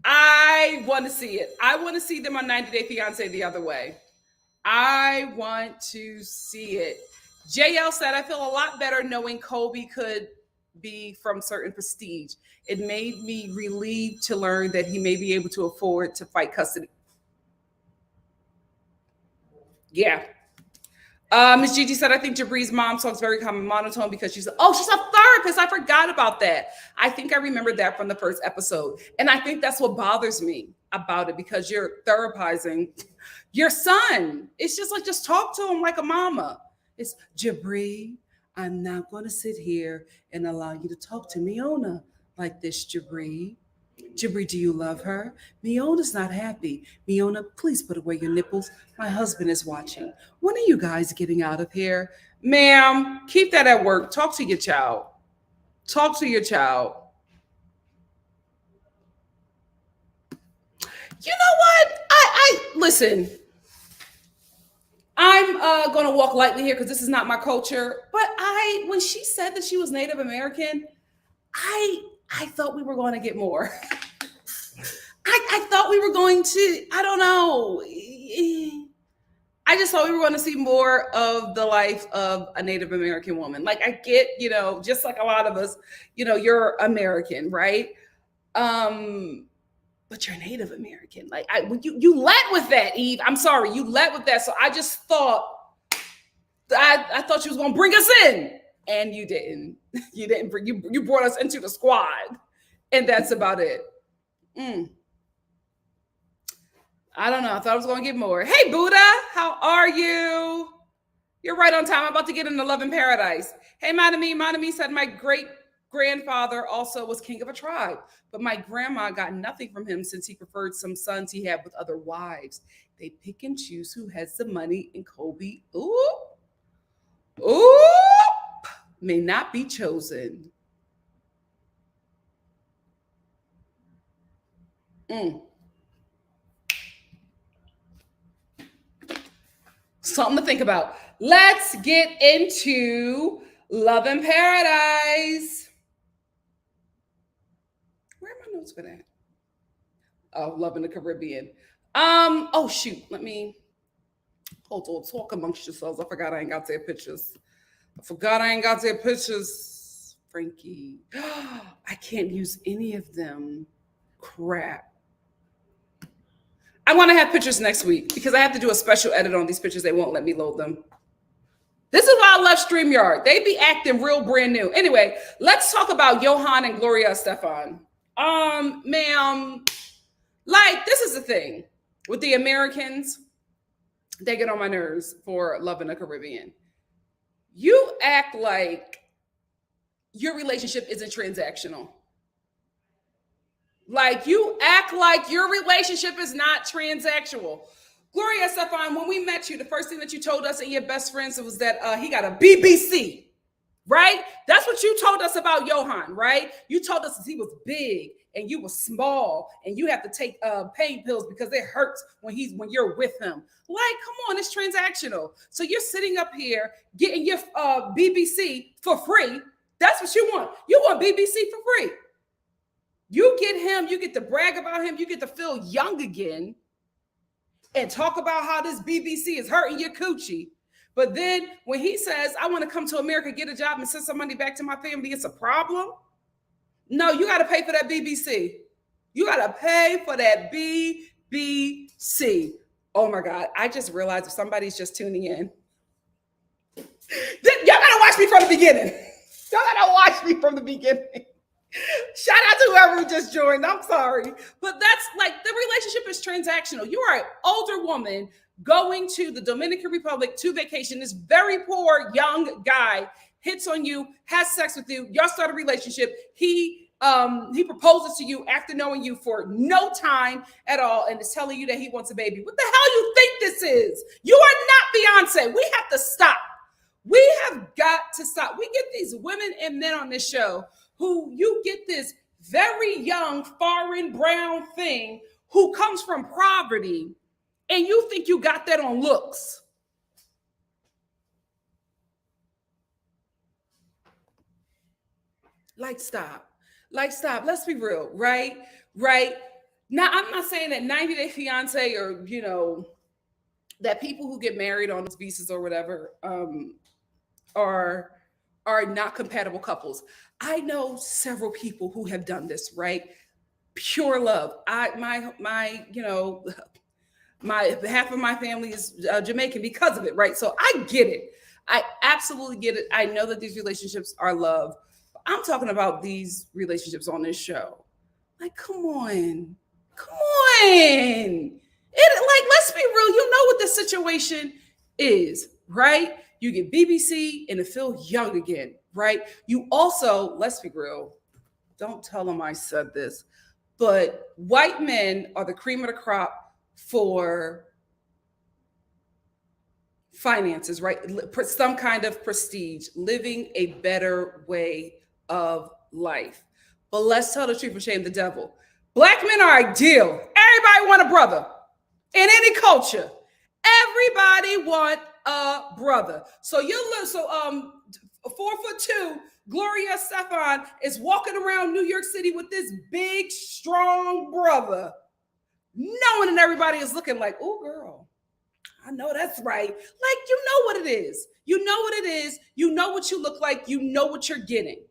I want to see it. I want to see them on 90 Day Fiance the other way. I want to see it. JL said, I feel a lot better knowing Kobe could be from certain prestige. It made me relieved to learn that he may be able to afford to fight custody. Yeah. Miss Gigi said, I think Jabri's mom talks very common monotone because she's a therapist. I forgot about that. I think I remembered that from the first episode. And I think that's what bothers me about it, because you're therapizing your son. It's just like, just talk to him like a mama. It's, Jabri, I'm not going to sit here and allow you to talk to Miona like this, Jabri. Jabri, do you love her? Miona's not happy. Miona, please put away your nipples. My husband is watching. When are you guys getting out of here? Ma'am, keep that at work. Talk to your child. Talk to your child. You know what? I listen. I'm going to walk lightly here because this is not my culture. But when she said that she was Native American, I thought we were going to get more. I thought we were going to, I don't know. I just thought we were going to see more of the life of a Native American woman. Like, I get, just like a lot of us, you're American, right? But you're Native American. Like, you led with that, Eve. I'm sorry, you led with that. So I just thought, I thought she was going to bring us in. And you didn't. You didn't bring, you brought us into the squad. And that's about it. I don't know. I thought I was going to get more. Hey, Buddha, how are you? You're right on time. I'm about to get into Love in Paradise. Hey, Madame said my great-grandfather also was king of a tribe, but my grandma got nothing from him since he preferred some sons he had with other wives. They pick and choose who has the money, and Kobe, may not be chosen. Something to think about. Let's get into Love in Paradise. Where are my notes for that? Oh, Love in the Caribbean. Oh, shoot. Let me hold on. Talk amongst yourselves. I forgot I ain't got their pictures. Frankie. I can't use any of them. Crap. I want to have pictures next week because I have to do a special edit on these pictures. They won't let me load them. This is why I left StreamYard. They be acting real brand new. Anyway, let's talk about Johan and Gloria Estefan. Ma'am, like, this is the thing with the Americans. They get on my nerves for Love in the Caribbean. You act like your relationship isn't transactional. Like, you act like your relationship is not transactional. Gloria Estefan, when we met you, the first thing that you told us and your best friends was that he got a BBC, right? That's what you told us about Johan, right? You told us that he was big and you were small and you have to take pain pills because it hurts when you're with him. Like, come on, it's transactional. So you're sitting up here getting your BBC for free. That's what you want. You want BBC for free. You get him, you get to brag about him, you get to feel young again and talk about how this BBC is hurting your coochie. But then when he says, I want to come to America, get a job and send some money back to my family, it's a problem. No, you got to pay for that BBC. You got to pay for that BBC. Oh my God. I just realized if somebody's just tuning in, y'all got to watch me from the beginning. Y'all got to watch me from the beginning. Shout out to whoever just joined. I'm sorry. But that's like, the relationship is transactional. You are an older woman going to the Dominican Republic to vacation. This very poor young guy hits on you, has sex with you. Y'all start a relationship. He proposes to you after knowing you for no time at all and is telling you that he wants a baby. What the hell you think this is? You are not Beyonce. We have to stop. We have got to stop. We get these women and men on this show who you get this very young foreign brown thing who comes from poverty, and you think you got that on looks. Like, stop. Like, stop. Let's be real, right? Right. Now, I'm not saying that 90 Day Fiance or, that people who get married on visas or whatever are not compatible couples. I know several people who have done this, right? Pure love. My half of my family is Jamaican because of it, right? So I get it. I absolutely get it. I know that these relationships are love. I'm talking about these relationships on this show. Like, come on. Let's be real. You know what the situation is, right? You get BBC and it feels young again, right? You also, let's be real. Don't tell them I said this, but white men are the cream of the crop for finances, right? Some kind of prestige, living a better way of life. But let's tell the truth and shame the devil. Black men are ideal. Everybody want a brother in any culture. Everybody want a brother. So 4'2", Gloria Estefan is walking around New York City with this big, strong brother, knowing that everybody is looking like, oh, girl, I know that's right. Like, you know what it is. You know what it is. You know what you look like. You know what you're getting.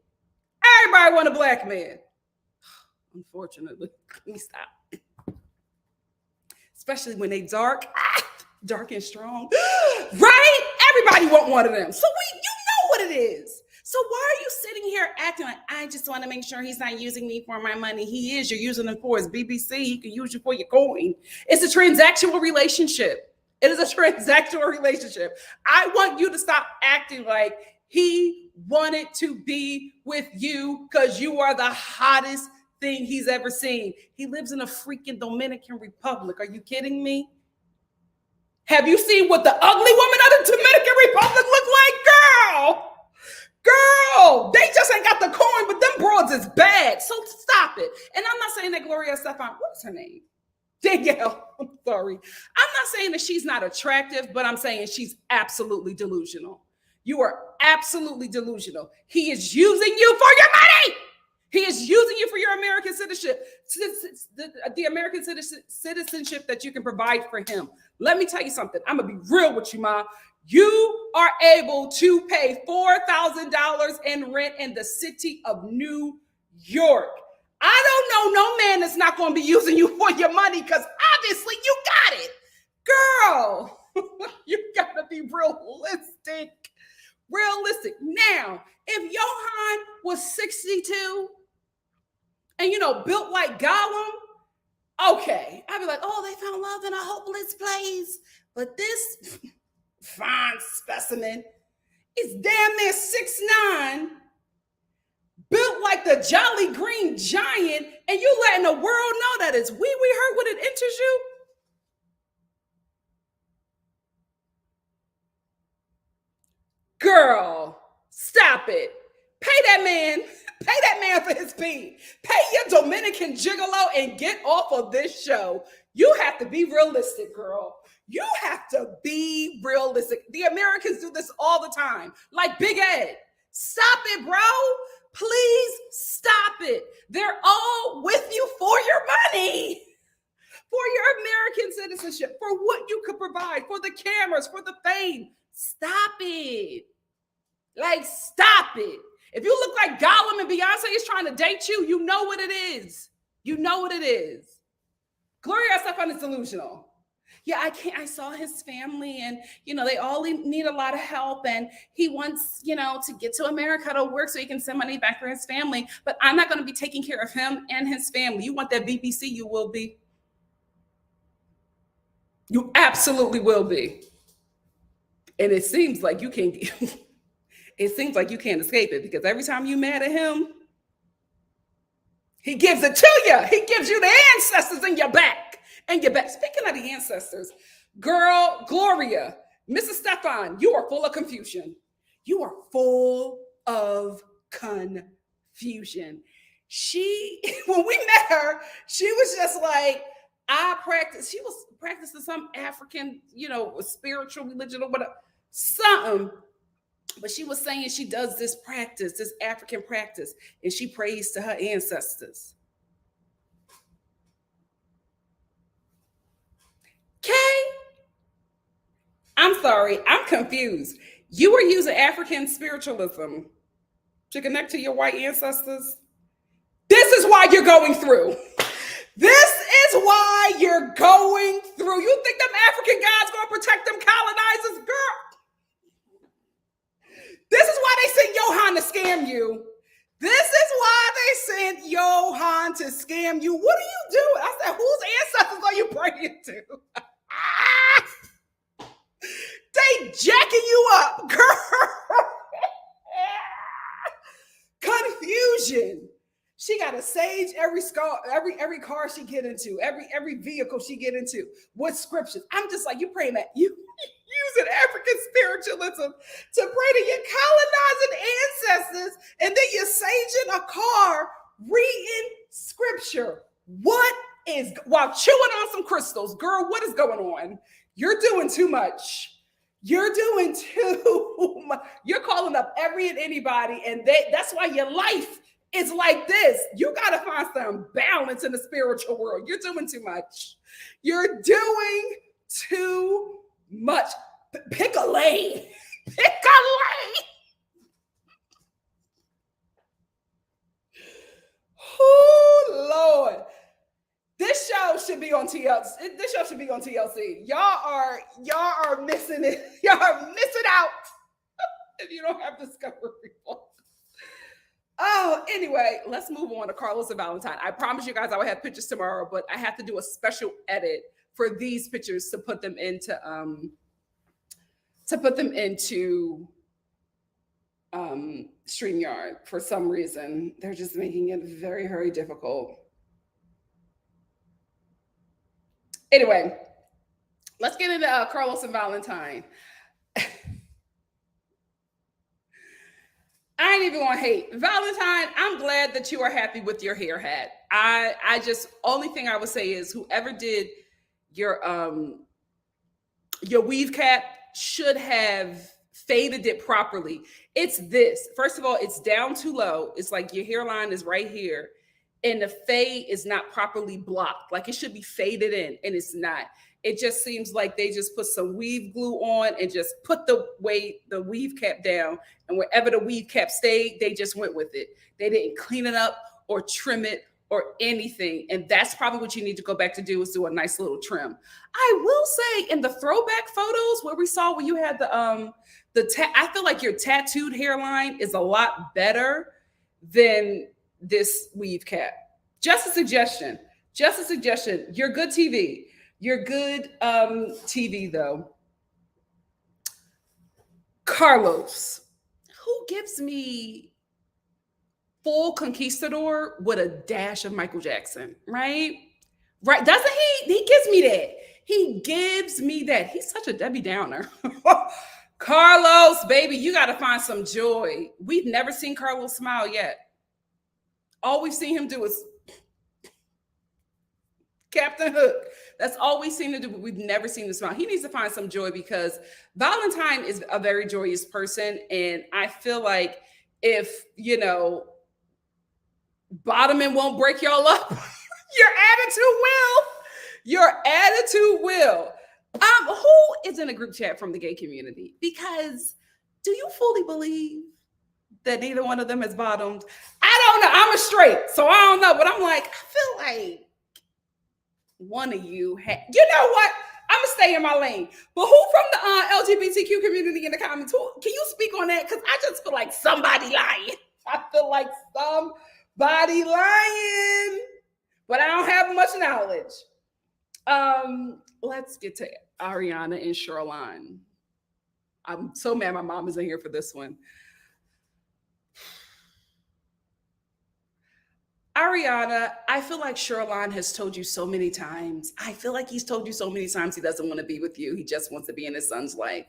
Everybody want a black man. Unfortunately, let me stop. Especially when they dark and strong, right? Everybody want one of them. So you know what it is. So why are you sitting here acting like, I just want to make sure he's not using me for my money? He is. You're using him for his BBC. He can use you for your coin. It's a transactional relationship. It is a transactional relationship. I want you to stop acting like he wanted to be with you because you are the hottest thing he's ever seen. He lives in a freaking Dominican Republic. Are you kidding me? Have you seen what the ugly woman of the Dominican Republic look like? Girl, they just ain't got the coin, but them broads is bad. So stop it. And I'm not saying that Gloria Estefan, what's her name? Danielle, I'm sorry. I'm not saying that she's not attractive, but I'm saying she's absolutely delusional. You are absolutely delusional. He is using you for your money. He is using you for your American citizenship, the American citizenship that you can provide for him. Let me tell you something. I'm going to be real with you, Ma. You are able to pay $4,000 in rent in the city of New York. I don't know no man that's not going to be using you for your money because obviously you got it. Girl, you got to be realistic. Now, if Johan was 62 and, built like Gollum, okay. I'd be like, oh, they found love in a hopeless place. But this fine specimen is damn near 6'9", built like the Jolly Green Giant, and you letting the world know that it's we hurt when it enters you? Girl, stop it. Pay that man for his fee. Pay your Dominican gigolo and get off of this show. You have to be realistic, girl. You have to be realistic. The Americans do this all the time. Like Big Ed. Stop it, bro. Please stop it. They're all with you for your money, for your American citizenship, for what you could provide, for the cameras, for the fame. Stop it. Like, stop it. If you look like Gollum and Beyonce is trying to date you, you know what it is. You know what it is. Gloria Estefan is delusional. Yeah, I saw his family and, they all need a lot of help. And he wants, to get to America to work so he can send money back for his family. But I'm not going to be taking care of him and his family. You want that BBC, you will be. You absolutely will be. And it seems like you can't escape it because every time you're mad at him, he gives it to you. He gives you the ancestors in your back. Speaking of the ancestors, girl, Gloria, Mrs. Stefan, you are full of confusion. You are full of confusion. When we met her, she was just like, she was practicing some African, spiritual religion or whatever, something. But she was saying she does this practice, this African practice, and she prays to her ancestors. Okay? I'm sorry, I'm confused. You were using African spiritualism to connect to your white ancestors? This is why you're going through. This is why you're going through. You think them African guys gonna protect them colonizers, girl? This is why they sent Johan to scam you. This is why they sent Johan to scam you. What are you doing? I said, whose ancestors are you praying to? They jacking you up, girl. Confusion. She got to sage every car she get into, every vehicle she get into with scriptures. I'm just like, you praying that you using African spiritualism to pray to your colonizing ancestors, and then you're saging a car, reading scripture. What is, while chewing on some crystals, girl? What is going on? You're doing too much. You're doing too much. You're calling up every and anybody, and that's why your life is like this. You got to find some balance in the spiritual world. You're doing too much. You're doing too much. Pick a lane. Pick a lane. Oh, Lord. This show should be on TLC. This show should be on TLC. Y'all are missing it. Y'all are missing out if you don't have Discovery Plus. Oh, anyway, let's move on to Carlos and Valentine. I promise you guys I will have pictures tomorrow, but I have to do a special edit for these pictures to put them into StreamYard. For some reason, they're just making it very, very difficult. Anyway, let's get into Carlos and Valentine. I ain't even gonna hate. Valentine, I'm glad that you are happy with your hair hat. I just, only thing I would say is whoever did your weave cap should have faded it properly. It's this. First of all, it's down too low. It's like your hairline is right here, and the fade is not properly blocked. Like it should be faded in, and it's not. It just seems like they just put some weave glue on and just put the weave cap down, and wherever the weave cap stayed, they just went with it. They didn't clean it up or trim it or anything. And that's probably what you need to go back to do, is do a nice little trim. I will say, in the throwback photos where we saw when you had I feel like your tattooed hairline is a lot better than this weave cap. Just a suggestion. You're good TV. You're good TV, though. Carlos, who gives me full conquistador with a dash of Michael Jackson, right? Right? Doesn't he? He gives me that. He gives me that. He's such a Debbie Downer. Carlos, baby, you got to find some joy. We've never seen Carlos smile yet. All we've seen him do is Captain Hook. That's all we've seen him do, but we've never seen him smile. He needs to find some joy, because Valentine is a very joyous person. And I feel like if, bottoming won't break y'all up, your attitude will. Who is in a group chat from the gay community? Because do you fully believe that neither one of them has bottomed? I don't know. I'm a straight, so I don't know. But I'm like, I feel like one of you you know what? I'm gonna stay in my lane. But who from the LGBTQ community in the comments? Can you speak on that? Because I just feel like somebody lying. I feel like somebody lying, but I don't have much knowledge. Let's get to Arianna and Sherlon. I'm so mad my mom isn't here for this one. Arianna, I feel like Sherlon has told you so many times. I feel like he's told you so many times he doesn't want to be with you. He just wants to be in his son's life.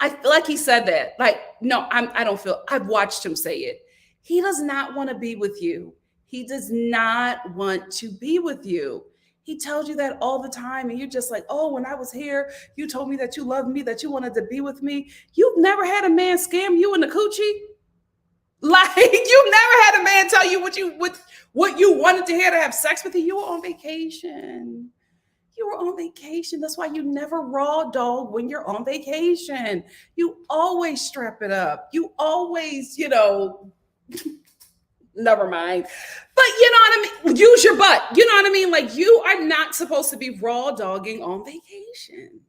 I feel like he said that. Like, no, I don't feel, I've watched him say it. He does not want to be with you. He does not want to be with you. He tells you that all the time. And you're just like, oh, when I was here, you told me that you loved me, that you wanted to be with me. You've never had a man scam you in the coochie. Like, you've never had a man tell you what you wanted to hear to have sex with you. You were on vacation. You were on vacation. That's why you never raw dog when you're on vacation. You always strap it up. You always, never mind. But you know what I mean? Use your butt. You know what I mean? Like, you are not supposed to be raw dogging on vacation.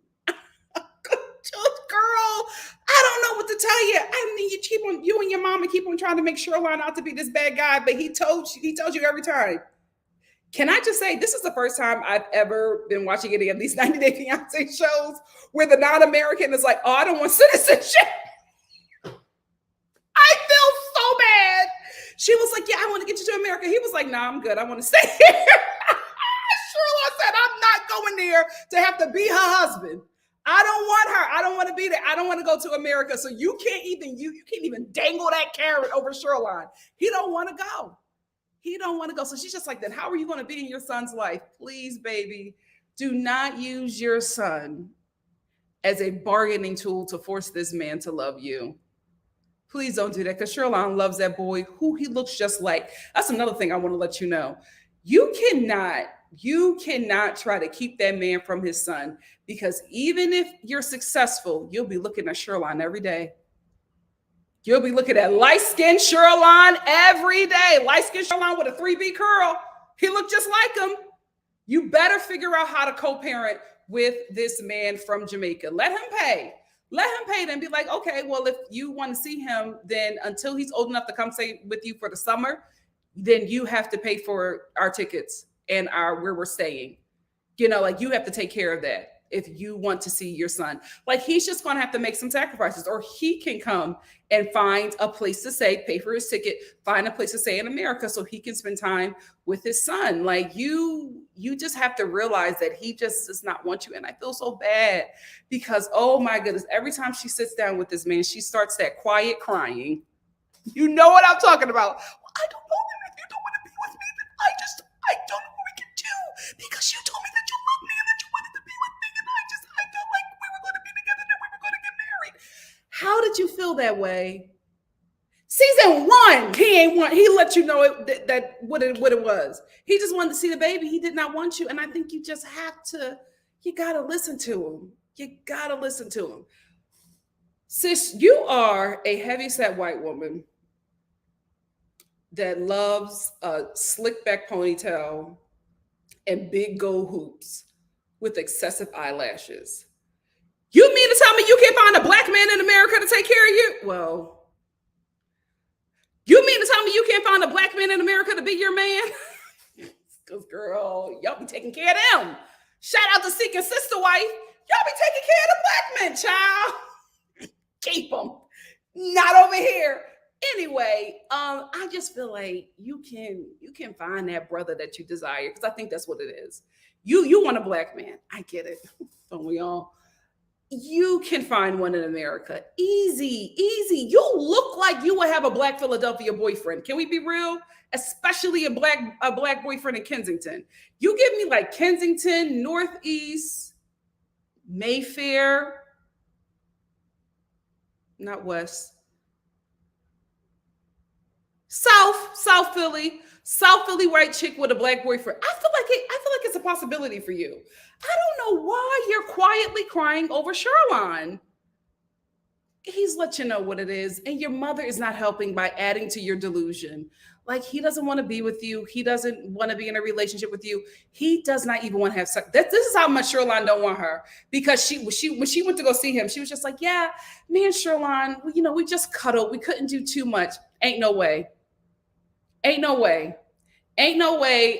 Girl, I don't know what to tell you. I mean, you and your mama keep on trying to make Sherlon out to be this bad guy, but he told you every time. Can I just say, this is the first time I've ever been watching any of these 90 Day Fiance shows where the non-American is like, oh, I don't want citizenship. I feel so bad. She was like, yeah, I want to get you to America. He was like, nah, I'm good. I want to stay here. Sherlon said, I'm not going there to have to be her husband. I don't want her. I don't want to be there. I don't want to go to America. So you can't even dangle that carrot over Sherlon. He don't want to go. He don't want to go. So she's just like, then how are you going to be in your son's life? Please, baby, do not use your son as a bargaining tool to force this man to love you. Please don't do that, because Sherlon loves that boy who he looks just like. That's another thing I want to let you know. You cannot try to keep that man from his son, because even if you're successful, you'll be looking at Sherlon every day. You'll be looking at light-skinned Sherlon every day. Light-skinned Sherlon with a 3B curl. He looked just like him. You better figure out how to co-parent with this man from Jamaica. Let him pay. Let him pay, then be like, okay, well, if you want to see him, then until he's old enough to come stay with you for the summer, then you have to pay for our tickets and where we're staying. Like, you have to take care of that if you want to see your son. Like, he's just going to have to make some sacrifices, or he can come and find a place to stay, pay for his ticket, find a place to stay in America so he can spend time with his son. Like, you just have to realize that he just does not want you. And I feel so bad because, oh my goodness, every time she sits down with this man, she starts that quiet crying. You know what I'm talking about. Well, I don't know if you don't want to be with me, then I don't know what we can do, because you told me that you love me and that you wanted to be with me, and I felt like we were going to be together, that we were going to get married. How did you feel that way? Season 1, he let you know that what it was. He just wanted to see the baby. He did not want you. And I think you got to listen to him. You got to listen to him. Sis, you are a heavyset white woman that loves a slick back ponytail and big gold hoops with excessive eyelashes. You mean to tell me you can't find a black man in America to take care of you? Well, you mean to tell me you can't find a black man in America to be your man? Because, girl, y'all be taking care of them. Shout out to Seeking Sister Wife. Y'all be taking care of the black men, child. Keep them. Not over here. Anyway, I just feel like you can find that brother that you desire, because I think that's what it is. You want a black man. I get it. Don't we all? You can find one in America. Easy. You look like you would have a black Philadelphia boyfriend. Can we be real? Especially a black boyfriend in Kensington. You give me like Kensington, Northeast, Mayfair, not West. South Philly white chick with a black boyfriend. I feel like it's a possibility for you. I don't know why you're quietly crying over Sherlon. He's let you know what it is, and your mother is not helping by adding to your delusion. Like, he doesn't want to be with you. He doesn't want to be in a relationship with you. He does not even want to have sex. This is how much Sherlon don't want her, because when she went to go see him, she was just like, yeah, me and Sherlon, we just cuddled. We couldn't do too much. Ain't no way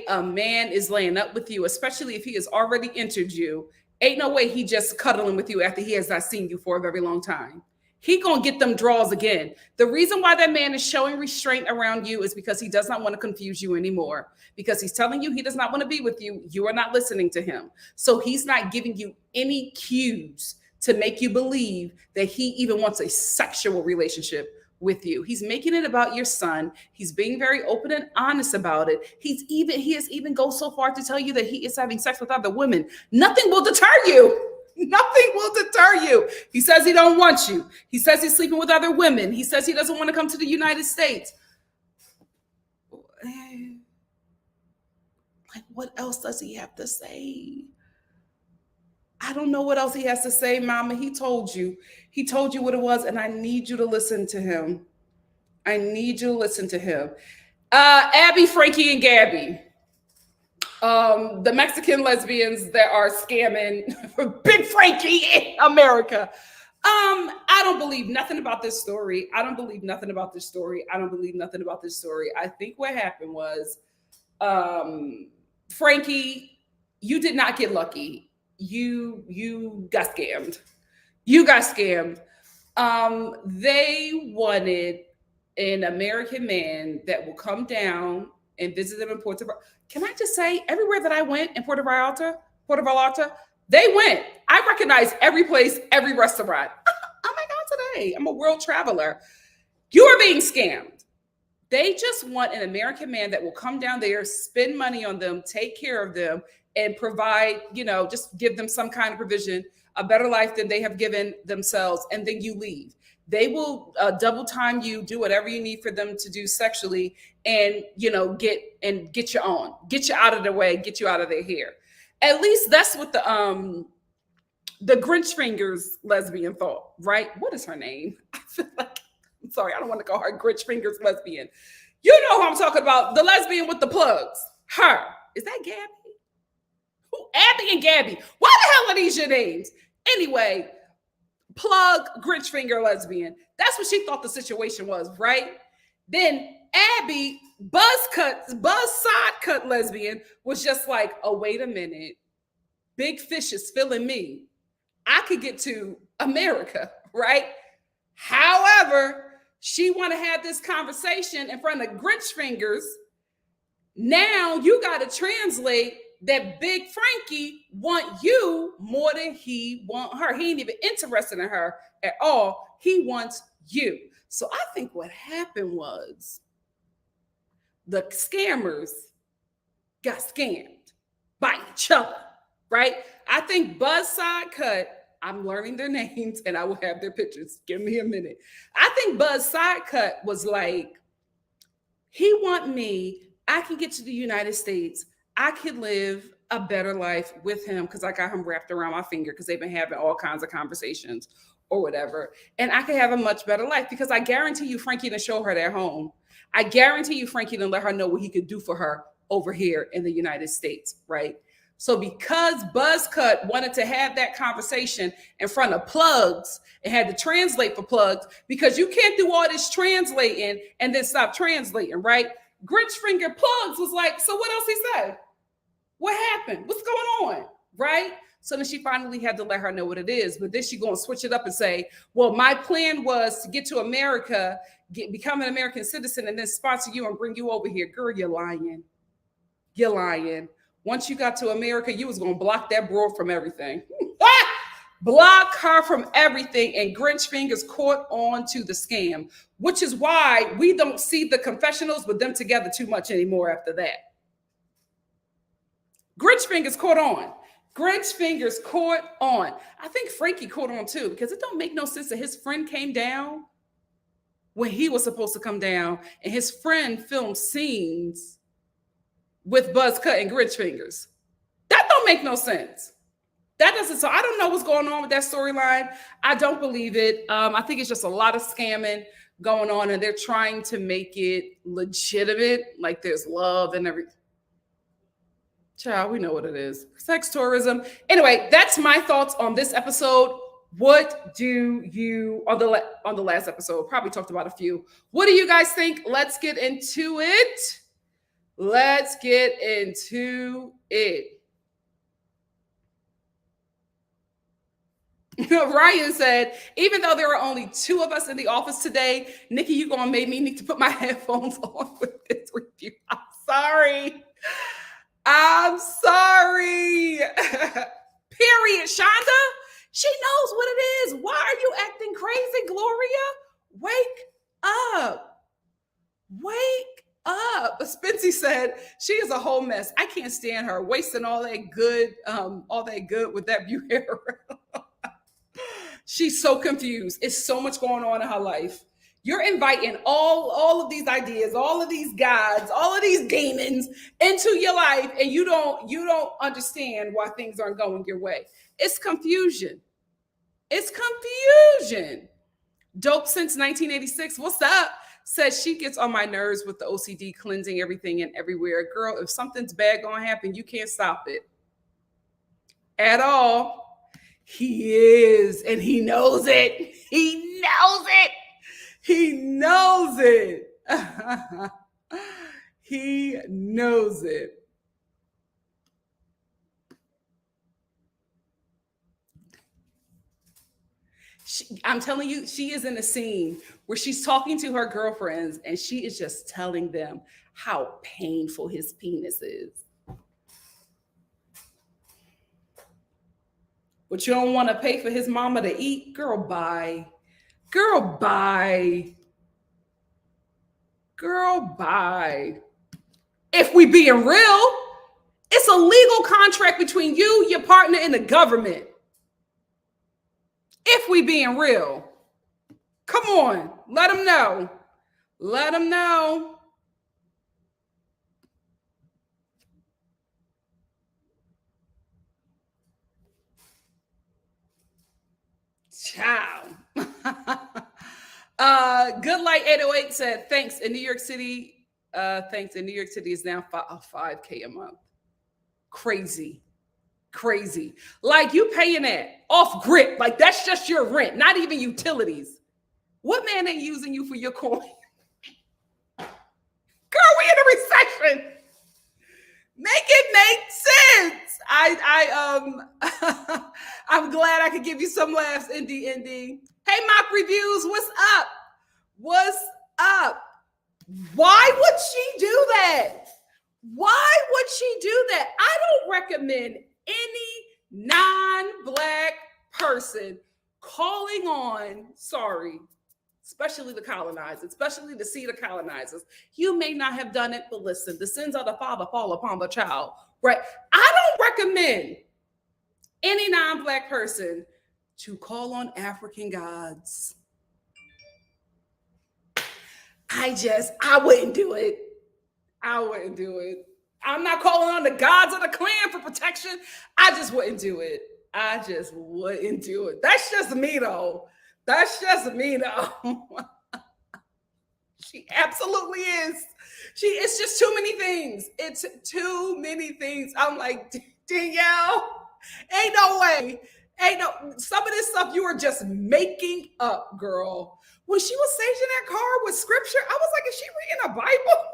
a man is laying up with you, especially if he has already entered you. Ain't no way he just cuddling with you after he has not seen you for a very long time. He gonna get them draws again. The reason why that man is showing restraint around you is because he does not want to confuse you anymore. Because he's telling you he does not want to be with you. You are not listening to him. So he's not giving you any cues to make you believe that he even wants a sexual relationship with you. He's making it about your son. He's being very open and honest about it. He has even go so far to tell you that he is having sex with other women. Nothing will deter you. Nothing will deter you. He says he don't want you. He says he's sleeping with other women. He says he doesn't want to come to the United States. Like, what else does he have to say? I don't know what else he has to say, Mama. He told you. He told you what it was, and I need you to listen to him. I need you to listen to him. Abby, Frankie, and Gabby. The Mexican lesbians that are scamming Big Frankie in America. I don't believe nothing about this story. I think what happened was, Frankie, you did not get lucky. You got scammed. They wanted an American man that will come down and visit them in Puerto Vallarta. Can I just say, everywhere that I went in Puerto Vallarta, they went. I recognize every place, every restaurant. Oh my God, today I'm a world traveler. You are being scammed. They just want an American man that will come down there, spend money on them, take care of them, and provide, just give them some kind of provision, a better life than they have given themselves, and then you leave. They will double time you, do whatever you need for them to do sexually, and get you on, get you out of their way, get you out of their hair. At least that's what the Grinch Fingers lesbian thought, right? What is her name? I feel like, I'm sorry, I don't want to call her Grinch Fingers lesbian. You know who I'm talking about, the lesbian with the plugs. Her. Is that Gabby? Who? Abby and Gabby. Why the hell are these your names? Anyway, plug Grinch Finger lesbian. That's what she thought the situation was, right? Then Abby, buzz side cut lesbian, was just like, oh, wait a minute. Big fish is filling me. I could get to America, right? However, she want to have this conversation in front of Grinch Fingers. Now you got to translate that Big Frankie want you more than he want her. He ain't even interested in her at all. He wants you. So I think what happened was the scammers got scammed by each other, right? I think Buzz Side Cut, I'm learning their names and I will have their pictures. Give me a minute. I think Buzz Side Cut was like, he want me. I can get to the United States. I could live a better life with him because I got him wrapped around my finger because they've been having all kinds of conversations or whatever. And I could have a much better life because I guarantee you Frankie didn't show her their home. I guarantee you Frankie didn't let her know what he could do for her over here in the United States, right? So because Buzzcut wanted to have that conversation in front of plugs and had to translate for plugs, because you can't do all this translating and then stop translating, right? Grinch Finger Plugs was like, so what else he said? What happened? What's going on? Right? So then she finally had to let her know what it is. But then she going to switch it up and say, well, my plan was to get to America, become an American citizen, and then sponsor you and bring you over here. Girl, you're lying. You're lying. Once you got to America, you was going to block that broad from everything. Block her from everything. And Grinch Fingers caught on to the scam, which is why we don't see the confessionals with them together too much anymore after that. Grinch Fingers caught on. Grinch Fingers caught on. I think Frankie caught on too, because it don't make no sense that his friend came down when he was supposed to come down, and his friend filmed scenes with Buzzcut and Grinch Fingers. That don't make no sense. That doesn't. So I don't know what's going on with that storyline. I don't believe it. I think it's just a lot of scamming going on, and they're trying to make it legitimate, like there's love and everything. Child, we know what it is. Sex tourism. Anyway, that's my thoughts on this episode. What do you, on the last episode, probably talked about a few. What do you guys think? Let's get into it. Let's get into it. Ryan said, even though there are only 2 of us in the office today, Nikki, you're going to make me need to put my headphones on with this review. I'm sorry. I'm sorry. Period. Shonda She knows what it is. Why are you acting crazy, Gloria? Wake up. Wake up. Spency said she is a whole mess. I can't stand her wasting all that good with that hair. She's so confused. It's so much going on in her life. You're inviting all of these ideas, all of these gods, all of these demons into your life, and you don't understand why things aren't going your way. It's confusion. It's confusion. Dope since 1986. What's up? Says she gets on my nerves with the OCD cleansing everything and everywhere. Girl, if something's bad gonna happen, you can't stop it at all. He is, and he knows it. He knows it. He knows it. He knows it. I'm telling you, she is in a scene where she's talking to her girlfriends and she is just telling them how painful his penis is. But you don't want to pay for his mama to eat? Girl, bye. Girl, bye. Girl, bye. If we being real, it's a legal contract between you, your partner, and the government. If we being real. Come on, let them know. Let them know. Ciao. Good Light 808 said, thanks. In New York City, thanks. In New York City is now 5K a month. Crazy. Crazy. Like you paying that off grip. Like that's just your rent, not even utilities. What man ain't using you for your coin? Girl, we in a recession. Make it make sense. I'm glad I could give you some laughs, Indy. Hey, Mock Reviews, what's up? What's up? Why would she do that? Why would she do that? I don't recommend any non-Black person calling on, especially the colonizers, especially the seed of colonizers. You may not have done it, but listen, the sins of the father fall upon the child, right? I don't recommend any non-Black person to call on African gods. I wouldn't do it. I wouldn't do it. I'm not calling on the gods of the clan for protection. I just wouldn't do it. I just wouldn't do it. That's just me, though. She absolutely is. It's just too many things. It's too many things. I'm like, Danielle, ain't no way. Some of this stuff you are just making up, girl. When she was staging that car with scripture, I was like, is she reading a Bible?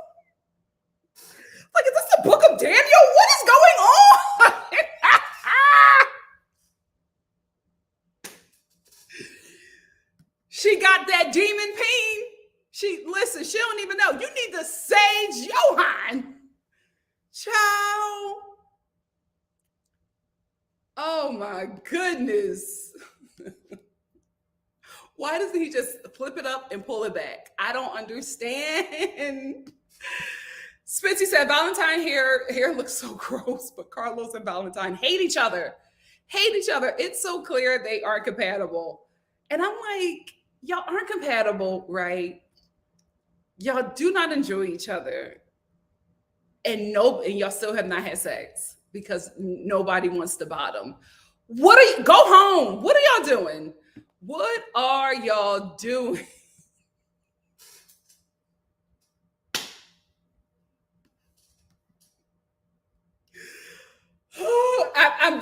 Like, is this the book of Daniel? What is going on? She got that demon peen. She don't even know. You need to sage Johan. Ciao. Oh my goodness. Why doesn't he just flip it up and pull it back? I don't understand. Spency said, Valentine hair looks so gross, but Carlos and Valentine hate each other. It's so clear they aren't compatible. And I'm like, y'all aren't compatible, right? Y'all do not enjoy each other. And y'all still have not had sex because nobody wants to bottom. Go home. What are y'all doing? What are y'all doing?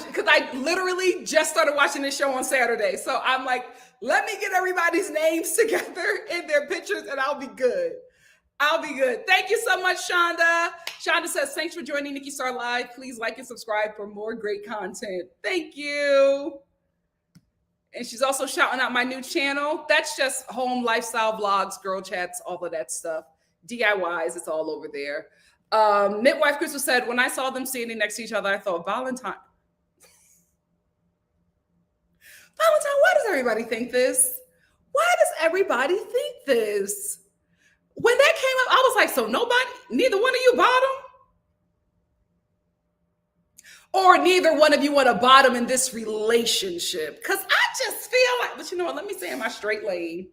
Because I literally just started watching this show on Saturday. So I'm like, let me get everybody's names together in their pictures and I'll be good. Thank you so much, Shonda. Shonda says, thanks for joining NikkiStar Live. Please like and subscribe for more great content. Thank you. And she's also shouting out my new channel. That's just home lifestyle vlogs, girl chats, all of that stuff. DIYs, it's all over there. Midwife Crystal said, when I saw them standing next to each other, I thought Valentine, why does everybody think this? Why does everybody think this? When that came up, I was like, so nobody, neither one of you bottom? Or neither one of you want to bottom in this relationship? Because I just feel like, but you know what? Let me stay in my straight lane.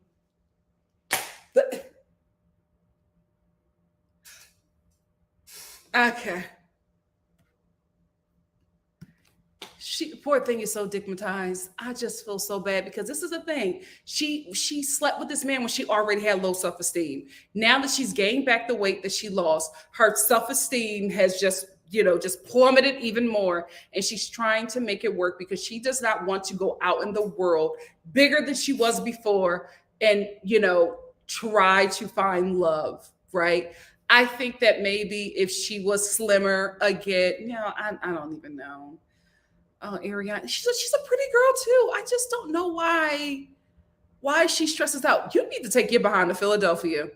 Okay. She, poor thing, is so stigmatized. I just feel so bad because this is the thing. She slept with this man when she already had low self-esteem. Now that she's gained back the weight that she lost, her self-esteem has just plummeted even more. And she's trying to make it work because she does not want to go out in the world bigger than she was before and try to find love, right? I think that maybe if she was slimmer again, I don't even know. Oh, Arianna, she's a pretty girl too. I just don't know why she stresses out. You need to take your behind to Philadelphia.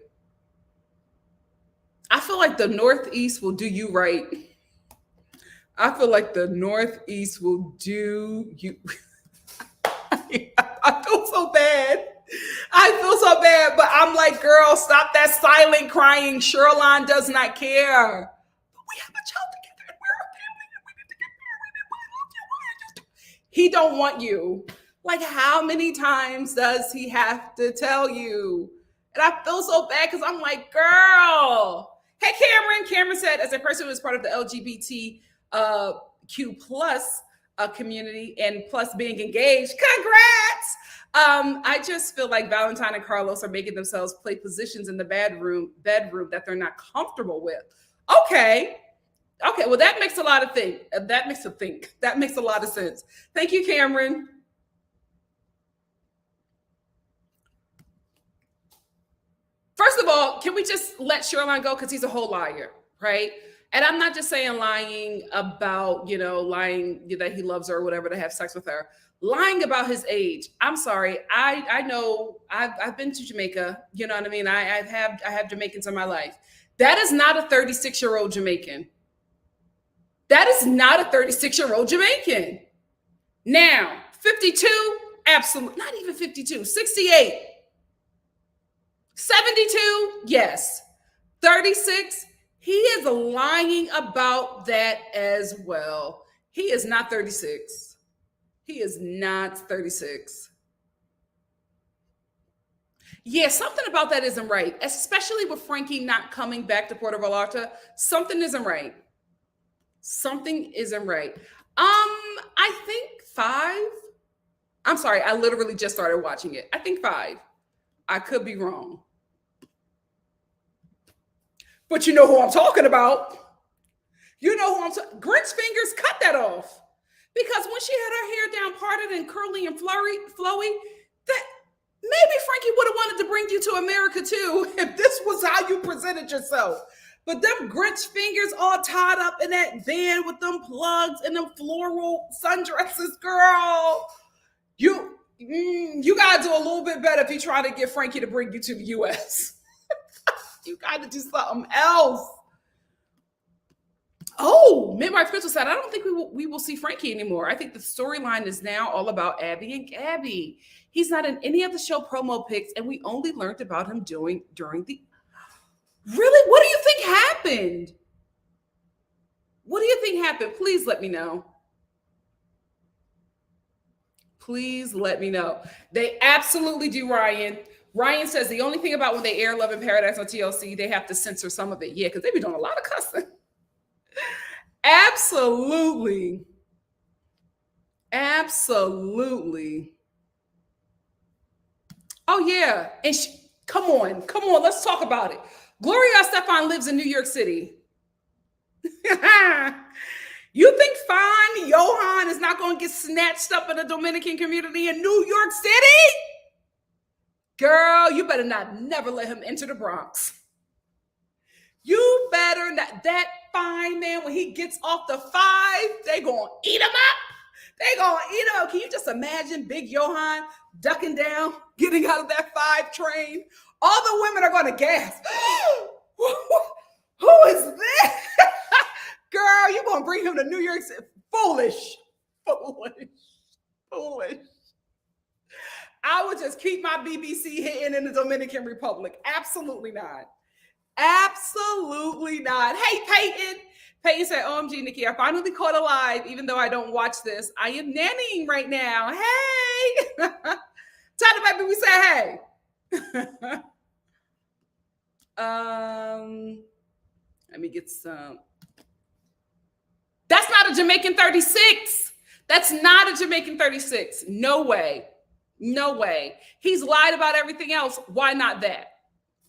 I feel like the Northeast will do you right. I feel like the Northeast will do you. I feel so bad. I feel so bad, but I'm like, girl, stop that silent crying. Sherlon does not care. But we have a child together and we're a family and we need to get married and I love you. Why I just He don't want you. Like, how many times does he have to tell you? And I feel so bad because I'm like, girl. Hey, Cameron. Cameron said, as a person who is part of the LGBTQ plus community and plus being engaged, congrats. I just feel like Valentine and Carlos are making themselves play positions in the bedroom that they're not comfortable with. Okay. Well, that makes a lot of think. That makes a lot of sense. Thank you, Cameron. First of all, can we just let Sherlon go? Because he's a whole liar, right? And I'm not just saying lying about, lying that he loves her or whatever to have sex with her. Lying about his age. I'm sorry. I know I've been to Jamaica. You know what I mean? I have Jamaicans in my life. That is not a 36-year-old Jamaican. That is not a 36-year-old Jamaican. Now, 52, absolutely. Not even 52, 68. 72, yes. 36, he is lying about that as well. He is not 36. He is not 36. Yeah, something about that isn't right, especially with Frankie not coming back to Puerto Vallarta. Something isn't right. Something isn't right. I think 5. I'm sorry, I literally just started watching it. I think 5. I could be wrong. But you know who I'm talking about. You know who I'm talking. Grinch fingers, cut that off. Because when she had her hair down parted and curly and flowy, that maybe Frankie would have wanted to bring you to America too if this was how you presented yourself. But them Grinch fingers all tied up in that band with them plugs and them floral sundresses, girl. You gotta do a little bit better if you try to get Frankie to bring you to the US. You gotta do something else. Oh, Midwife Crystal said, I don't think we will see Frankie anymore. I think the storyline is now all about Abby and Gabby. He's not in any of the show promo pics, and we only learned about him during the. Really? What do you think happened? What do you think happened? Please let me know. Please let me know. They absolutely do, Ryan. Ryan says the only thing about when they air Love in Paradise on TLC, they have to censor some of it. Yeah, because they be doing a lot of cussing. Absolutely. Absolutely. Oh, yeah. And come on. Let's talk about it. Gloria Estefan lives in New York City. You think fine Johan is not going to get snatched up in the Dominican community in New York City? Girl, you better never let him enter the Bronx. You better not. That fine man, when he gets off the 5, they gonna eat him up. Can you just imagine Big Johan ducking down, getting out of that 5 train? All the women are gonna gasp. Who is this? Girl, you gonna bring him to New York City? Foolish. I would just keep my BBC hitting in the Dominican Republic. Absolutely not. Absolutely not. Hey, Peyton. Peyton said, OMG, Nikki, I finally caught alive, even though I don't watch this. I am nannying right now. Hey. Tell the baby we say hey. Let me get some. That's not a Jamaican 36. That's not a Jamaican 36. No way. No way. He's lied about everything else. Why not that?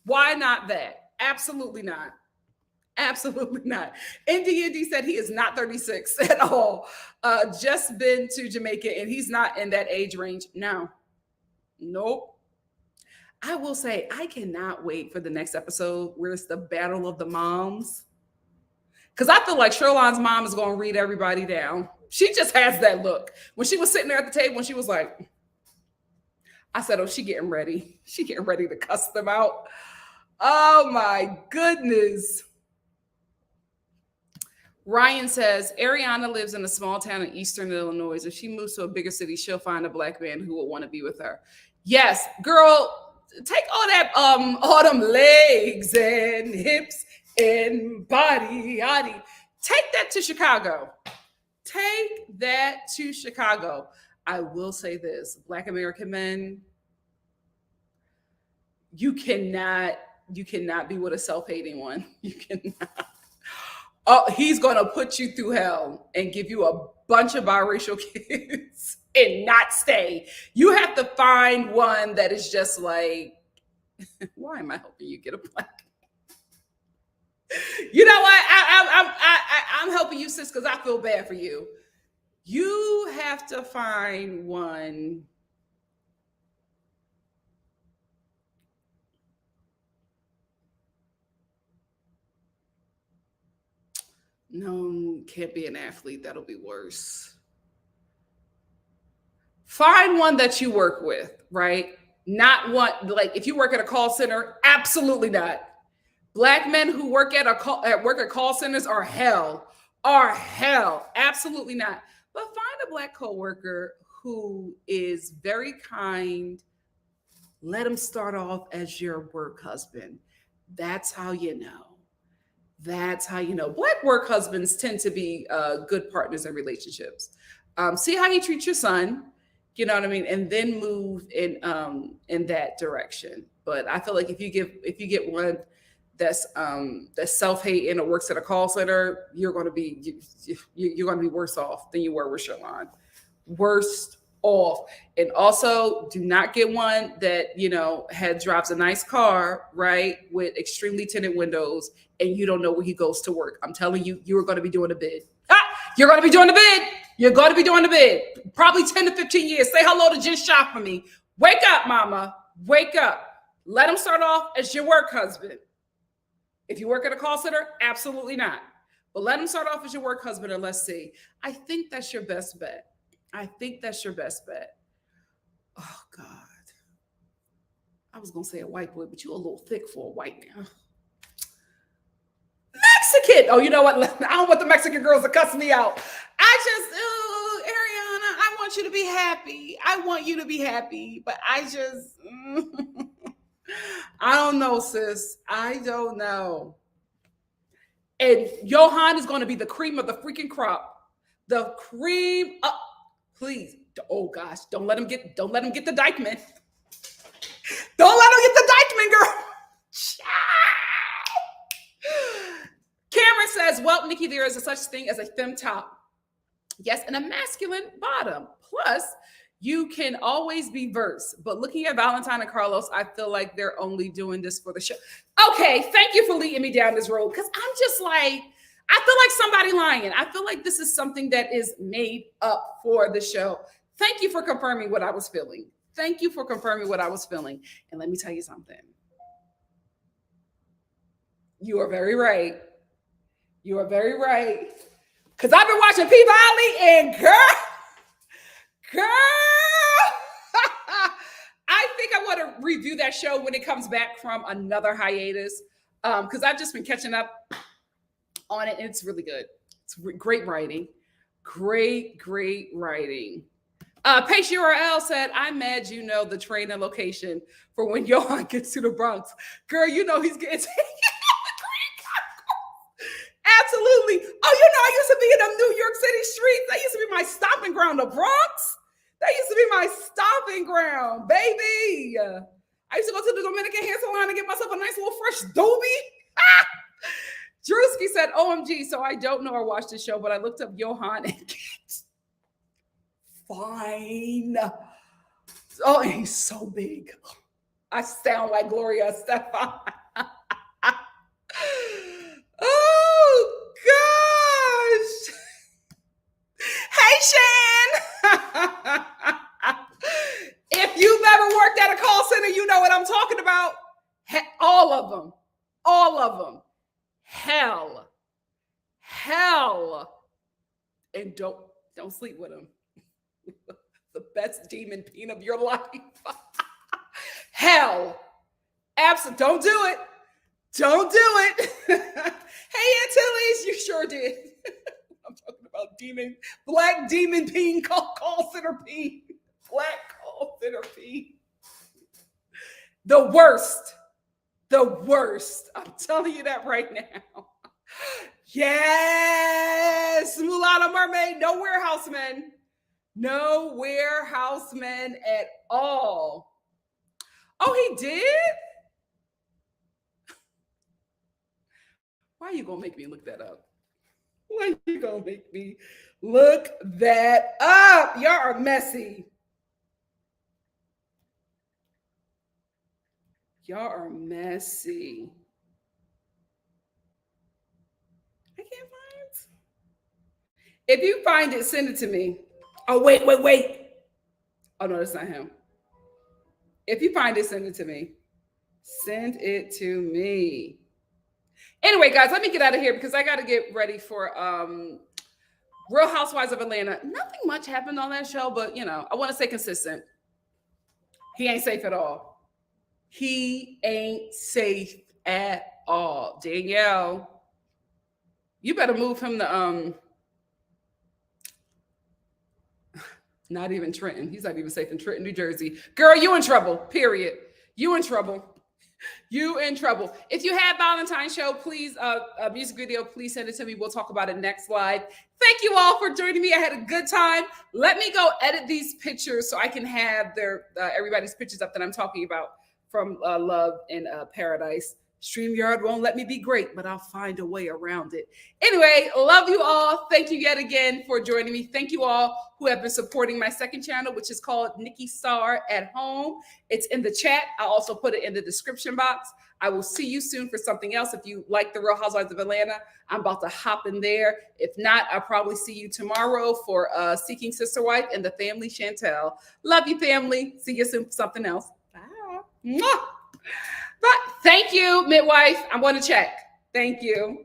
Why not that? Absolutely not. Absolutely not. Indy said he is not 36 at all. Just been to Jamaica and he's not in that age range. No. Nope. I will say, I cannot wait for the next episode where it's the battle of the moms. Because I feel like Sherlon's mom is going to read everybody down. She just has that look. When she was sitting there at the table and she was like, I said, oh, she getting ready. She getting ready to cuss them out. Oh, my goodness. Ryan says, Arianna lives in a small town in eastern Illinois. If she moves to a bigger city, she'll find a Black man who will want to be with her. Yes, girl. Take all that autumn legs and hips and body. Take that to Chicago. Take that to Chicago. I will say this, Black American men, you cannot be with a self-hating one. You cannot. Oh, he's going to put you through hell and give you a bunch of biracial kids and not stay. You have to find one that is just like, why am I helping you get a Black? You know what? I'm helping you, sis, because I feel bad for you. You have to find one. No, can't be an athlete. That'll be worse. Find one that you work with, right? Not one, like if you work at a call center, absolutely not. Black men who work at call centers are hell. Absolutely not. But find a Black coworker who is very kind. Let him start off as your work husband. That's how you know. That's how you know. Black work husbands tend to be good partners in relationships. See how he treats your son. You know what I mean, and then move in that direction. But I feel like if you get one that's self-hating or works at a call center, you're going to be worse off than you were with Sherlon. Worst off. And also, do not get one that drives a nice car, right, with extremely tinted windows, and you don't know where he goes to work. I'm telling you, you are going to be doing a bid. You're going to be doing the bid. You're going to be doing the bid. Probably 10 to 15 years. Say hello to Jen Shop for me. Wake up, mama. Wake up. Let him start off as your work husband. If you work at a call center, absolutely not. But let him start off as your work husband and let's see. I think that's your best bet. Oh, God. I was going to say a white boy, but you're a little thick for a white man. Mexican. Oh, you know what? I don't want the Mexican girls to cuss me out. Arianna, I want you to be happy. But I don't know, sis. I don't know. And Johan is going to be the cream of the freaking crop. The cream of, please. Oh gosh, don't let him get the Dykeman. Don't let him get the Dykeman, girl. Cameron says, well, Nikki, there is a such thing as a femme top. Yes, and a masculine bottom. Plus, you can always be verse. But looking at Valentine and Carlos, I feel like they're only doing this for the show. Okay, thank you for leading me down this road. Because I'm just like, I feel like somebody lying. I feel like this is something that is made up for the show. Thank you for confirming what I was feeling. And let me tell you something. You are very right. Because I've been watching P-Valley and girl, I think I want to review that show when it comes back from another hiatus. Because I've just been catching up on it and it's really good. It's great writing. Great writing. Paige URL said, I'm mad you know the train and location for when Johan gets to the Bronx. Girl, you know he's getting taken. Absolutely. Oh, you know, I used to be in them New York City streets. That used to be my stomping ground, the Bronx. That used to be my stomping ground, baby. I used to go to the Dominican hair salon and get myself a nice little fresh doobie. Drewski said, OMG, so I don't know or watched the show, but I looked up Johan and Kit. Fine. Oh, and he's so big. I sound like Gloria Estefan. Oh, gosh. Hey, Shan. If you've ever worked at a call center, you know what I'm talking about. All of them. All of them. Hell. And don't sleep with them. The best demon peen of your life. Hell. Absolutely. Don't do it. Don't do it. Hey, Antilles, you sure did. I'm talking about black demon peen, call center peen. Black call center peen. The worst. I'm telling you that right now. Yes, Mulatto Mermaid, no warehousemen. No warehousemen at all. Oh, he did? Why are you gonna make me look that up? Why are you gonna make me look that up? Y'all are messy. Y'all are messy. I can't find it. If you find it, send it to me. Oh, wait. Oh, no, that's not him. If you find it, send it to me. Send it to me. Anyway, guys, let me get out of here because I got to get ready for Real Housewives of Atlanta. Nothing much happened on that show, but, you know, I want to stay consistent. He ain't safe at all. He ain't safe at all. Danielle, you better move him to not even Trenton. He's not even safe in Trenton, New Jersey. Girl, you in trouble, period. You in trouble. If you have Valentine's show, please, a music video, please send it to me. We'll talk about it next live. Thank you all for joining me. I had a good time. Let me go edit these pictures so I can have their everybody's pictures up that I'm talking about from Love in Paradise. StreamYard won't let me be great, but I'll find a way around it. Anyway, love you all. Thank you yet again for joining me. Thank you all who have been supporting my second channel, which is called NikkiStar at Home. It's in the chat. I'll also put it in the description box. I will see you soon for something else. If you like The Real Housewives of Atlanta, I'm about to hop in there. If not, I'll probably see you tomorrow for Seeking Sister Wife and The Family Chantel. Love you, family. See you soon for something else. Bye. Mwah. But thank you, midwife. I'm going to check. Thank you.